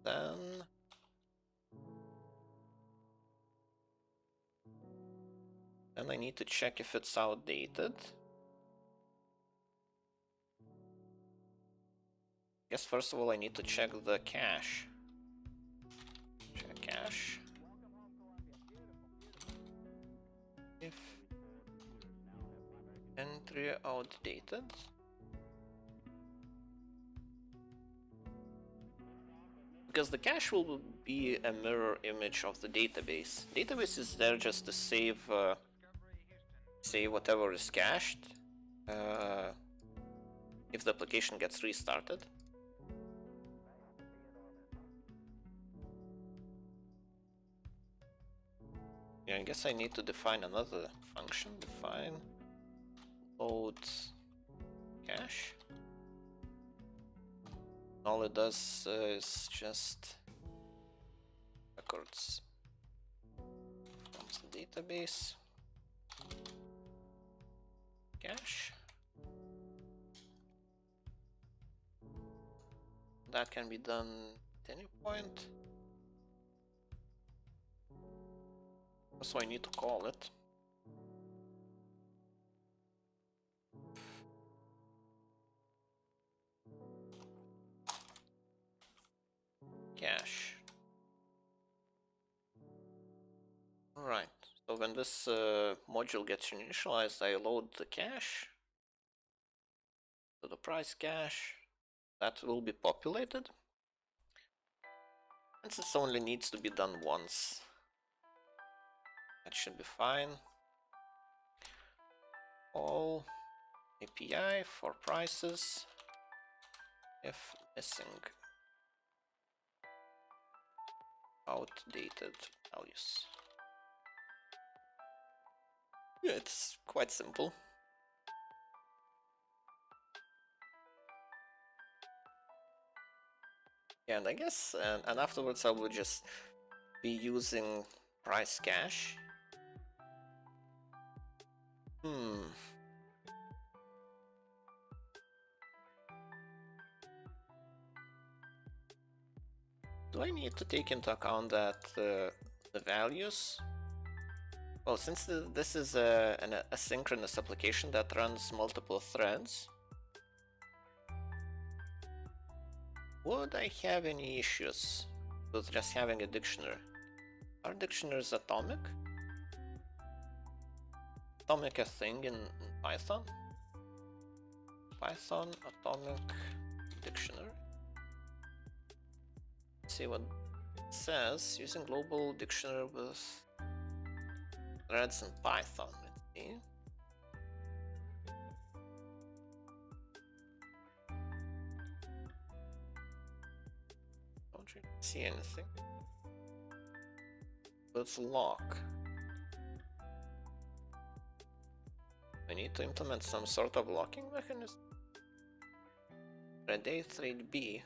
Then I need to check if it's outdated. Guess first of all I need to check the cache. Check cache. If Entry outdated. Because the cache will be a mirror image of the database. Database is there just to save whatever is cached if the application gets restarted. Yeah, I guess I need to define another function. Define load cache. All it does is just records from the database cache. That can be done at any point. So I need to call it. Cache. Alright, so when this module gets initialized, I load the cache to the price cache. That will be populated. And this only needs to be done once. That should be fine. All API for prices if missing outdated values. Yeah, it's quite simple. Yeah, and I guess, and afterwards I will just be using price cache. Do I need to take into account that the values? Well, since this is an asynchronous application that runs multiple threads, would I have any issues with just having a dictionary? Are dictionaries atomic? Atomic a thing in Python? Python atomic dictionary. Let's see what it says. Using global dictionary with threads in Python. Let's see. Don't really see anything. Let's lock. I need to implement some sort of locking mechanism. Thread A, thread B.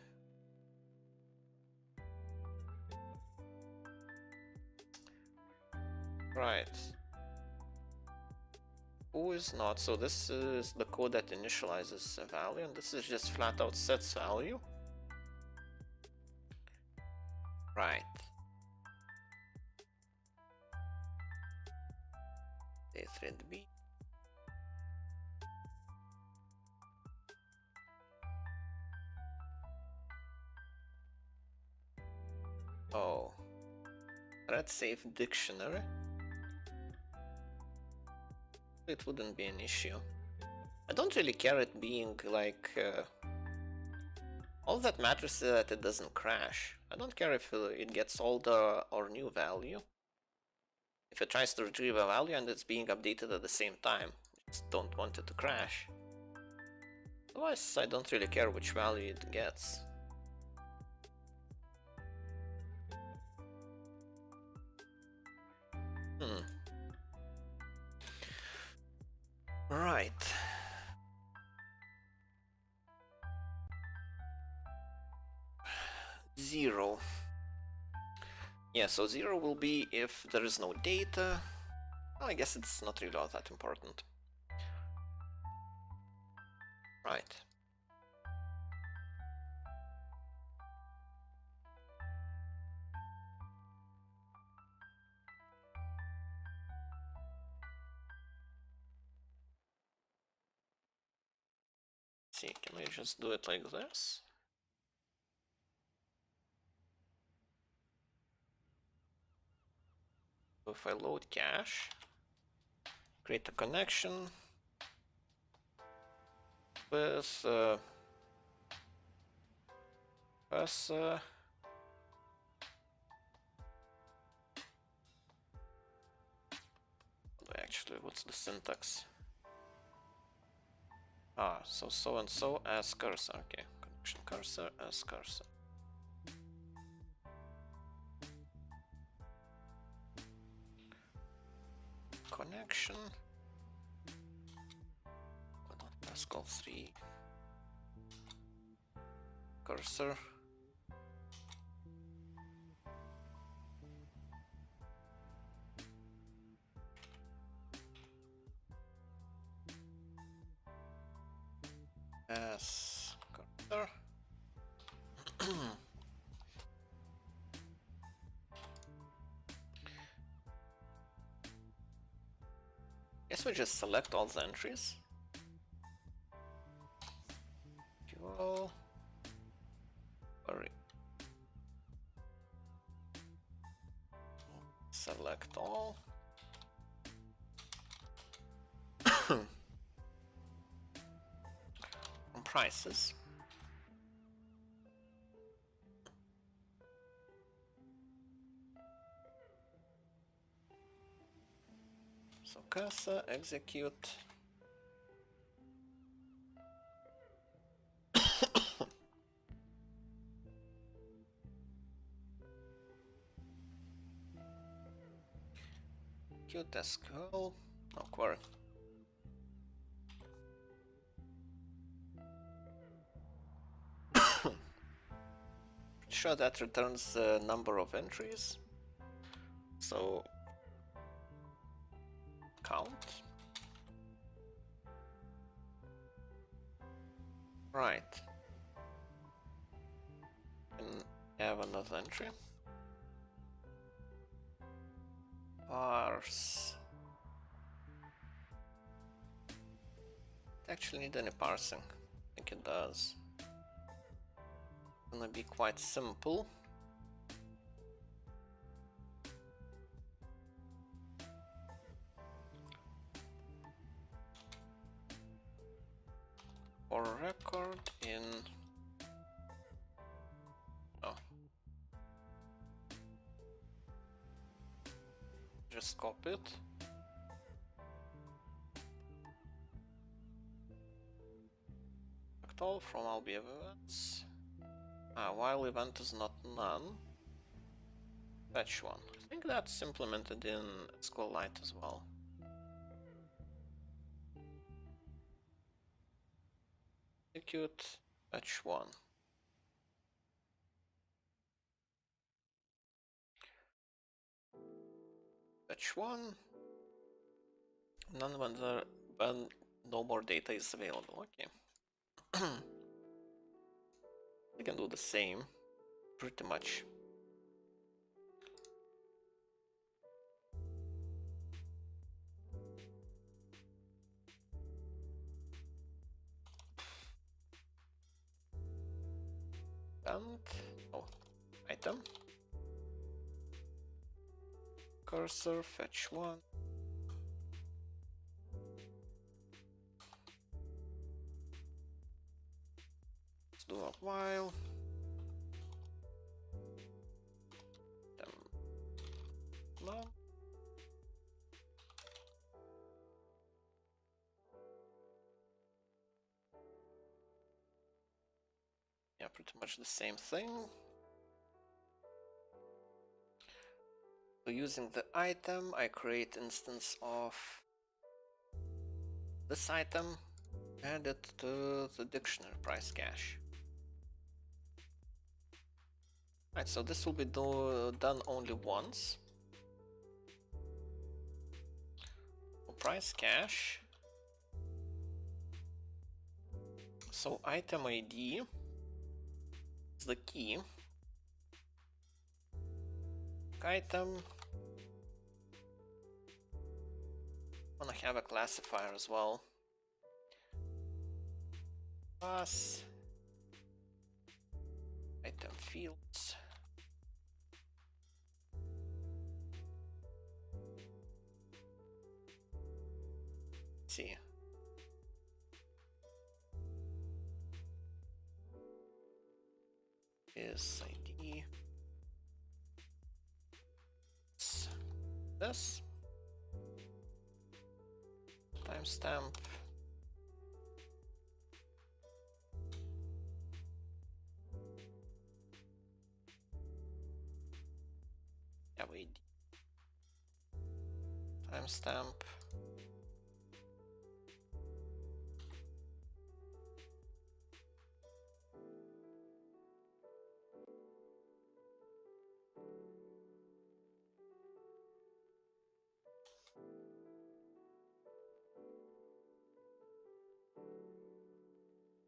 Right. Who is not? So this is the code that initializes a value, and this is just flat out sets value. Right. A thread B. Oh. Thread save dictionary. It wouldn't be an issue. I don't really care it being like all that matters is that it doesn't crash. I don't care if it gets older or new value. If it tries to retrieve a value and it's being updated at the same time, I just don't want it to crash. Otherwise, I don't really care which value it gets. Right. Zero. Yeah, so zero will be if there is no data. Well, I guess it's not really all that important. Right. Let's see, can we just do it like this? If I load cache, create a connection, with cursor. Actually, what's the syntax? Ah, so and so as cursor. Okay, connection cursor as cursor. Connection. Pascal 3. Cursor. As cursor. Guess we just select all the entries. Fuel. Select all. On prices. So cursor, execute. Execute SQL. No query. Sure, that returns the number of entries. So count. Right. And have another entry. Parse. Actually need any parsing. I think it does. Gonna be quite simple. For record in just copy it. Select all from Albion events. While event is not none, fetch one. I think that's implemented in SQLite as well. Execute fetch one. Fetch one. None when no more data is available. Okay. I can do the same, pretty much. And item cursor fetch one. Let's do a while. No. Yeah, pretty much the same thing. So using the item, I create instance of this item, add it to the dictionary price cache. Right, so this will be done only once. So price cache. So item ID is the key. Item. I want to have a classifier as well. Class. Item fields. Let's see. is ID. This timestamp. Yeah, we timestamp.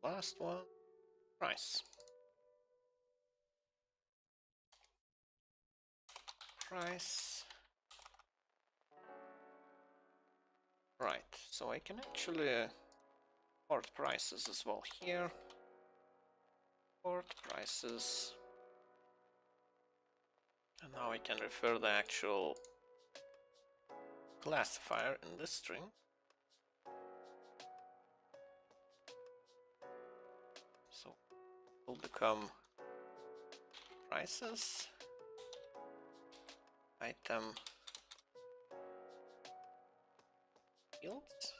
Last one, price. Price. Right, so I can actually port prices as well here. Port prices. And now I can refer the actual classifier in this string. So it will become prices, item fields.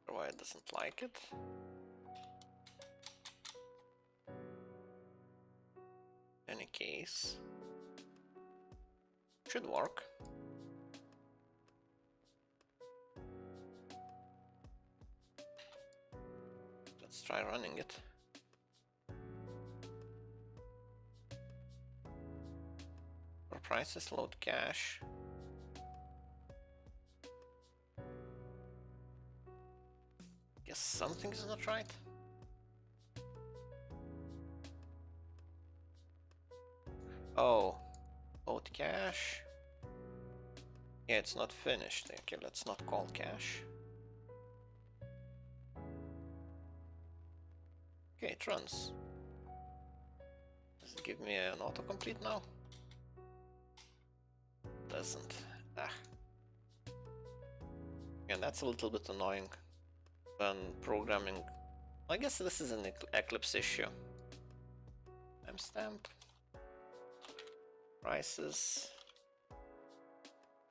Why it doesn't like it. Any case, should work. Let's try running it. For prices, load cache. Guess something is not right. Oh, load cache. Yeah, it's not finished. Okay, let's not call cache. Okay, it runs. Does it give me an autocomplete now? Doesn't. Ah. And that's a little bit annoying when programming. I guess this is an Eclipse issue. Timestamp. Prices.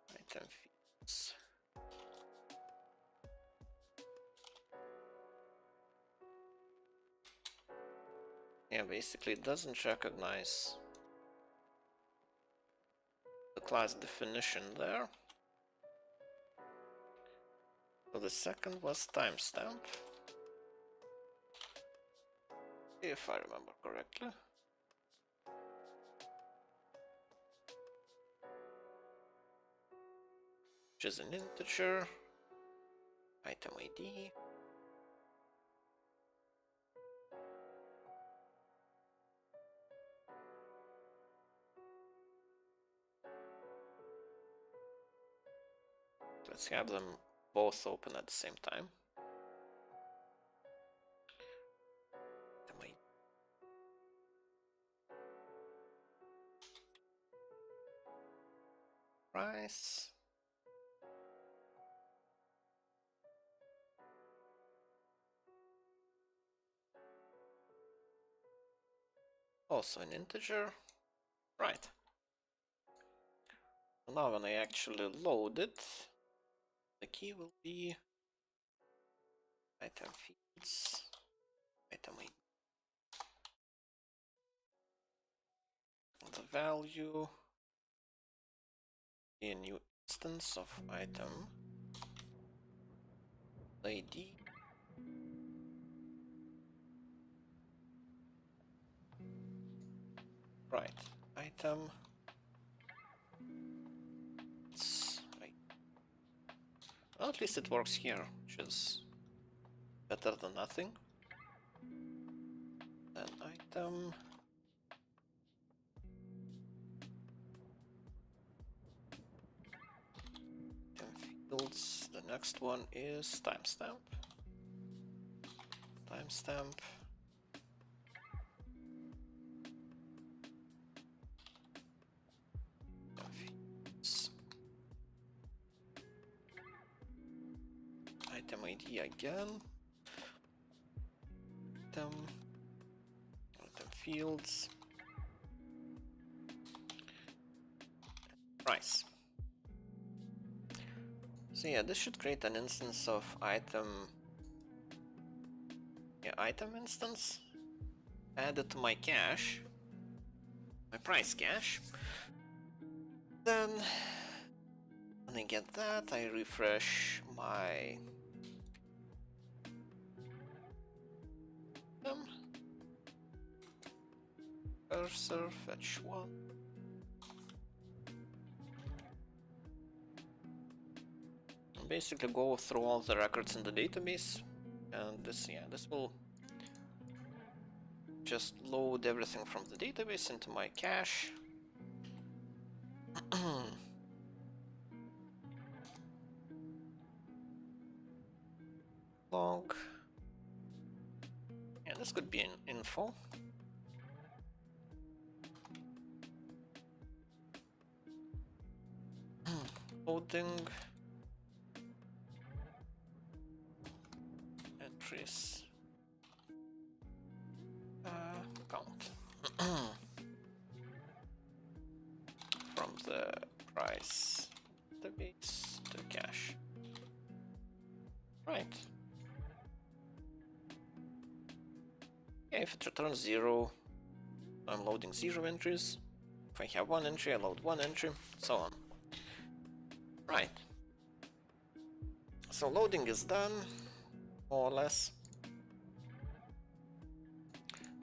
Item fields. Yeah, basically it doesn't recognize the class definition there. So the second was timestamp, if I remember correctly. Which is an integer, item ID. Let's have them both open at the same time. Price. Also an integer. Right. Now when I actually load it, the key will be item fields, item ID. The value, a new instance of item ID. Right, item. Well, at least it works here, which is better than nothing. Then item. Fields. The next one is timestamp. Timestamp. ID again. Item fields. Price. So yeah, this should create an instance of item. Yeah, item instance. Add it to my cache. My price cache. Then when I get that, I refresh my cursor, fetch one. And basically go through all the records in the database, and this will just load everything from the database into my cache. Log. Yeah, this could be an info. Loading entries count from the price database to cache. Right. Yeah, if it returns 0, I'm loading 0 entries. If I have 1 entry, I load 1 entry, so on. Right. So loading is done, more or less.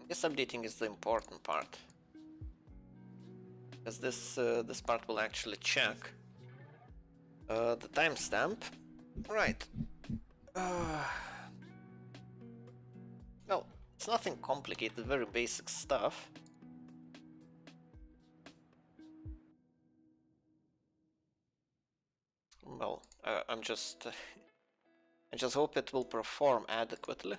I guess updating is the important part, because this part will actually check the timestamp. Right. Well, it's nothing complicated, very basic stuff. Well, I just hope it will perform adequately.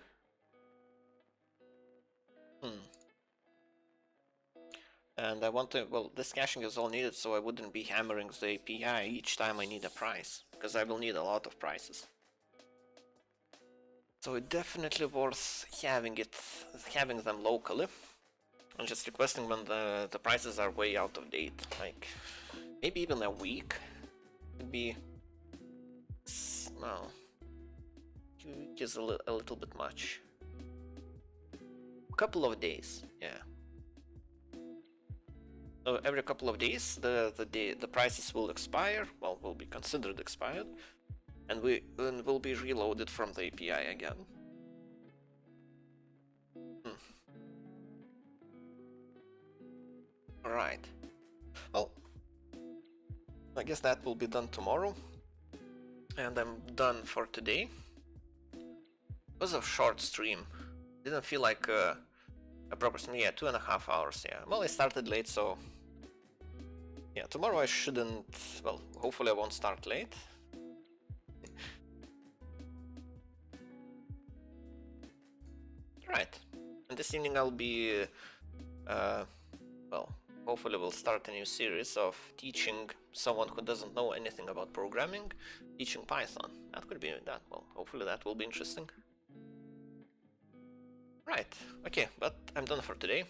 And I want to, well, this caching is all needed, so I wouldn't be hammering the API each time I need a price, because I will need a lot of prices. So it's definitely worth having them locally, and just requesting when the prices are way out of date, like maybe even a week would be, well, is a little bit much. A couple of days, yeah. So every couple of days, the prices will expire, well, will be considered expired, and will be reloaded from the API again. Right. Well, I guess that will be done tomorrow, and I'm done for today. It was a short stream. Didn't feel like a proper stream. Yeah, 2.5 hours. Yeah. Well, I started late, so yeah. Tomorrow I shouldn't. Well, hopefully I won't start late. Right. And this evening I'll be. Well, hopefully we'll start a new series of teaching someone who doesn't know anything about programming, teaching Python. That could be that. Well, hopefully that will be interesting. Right, okay, but I'm done for today.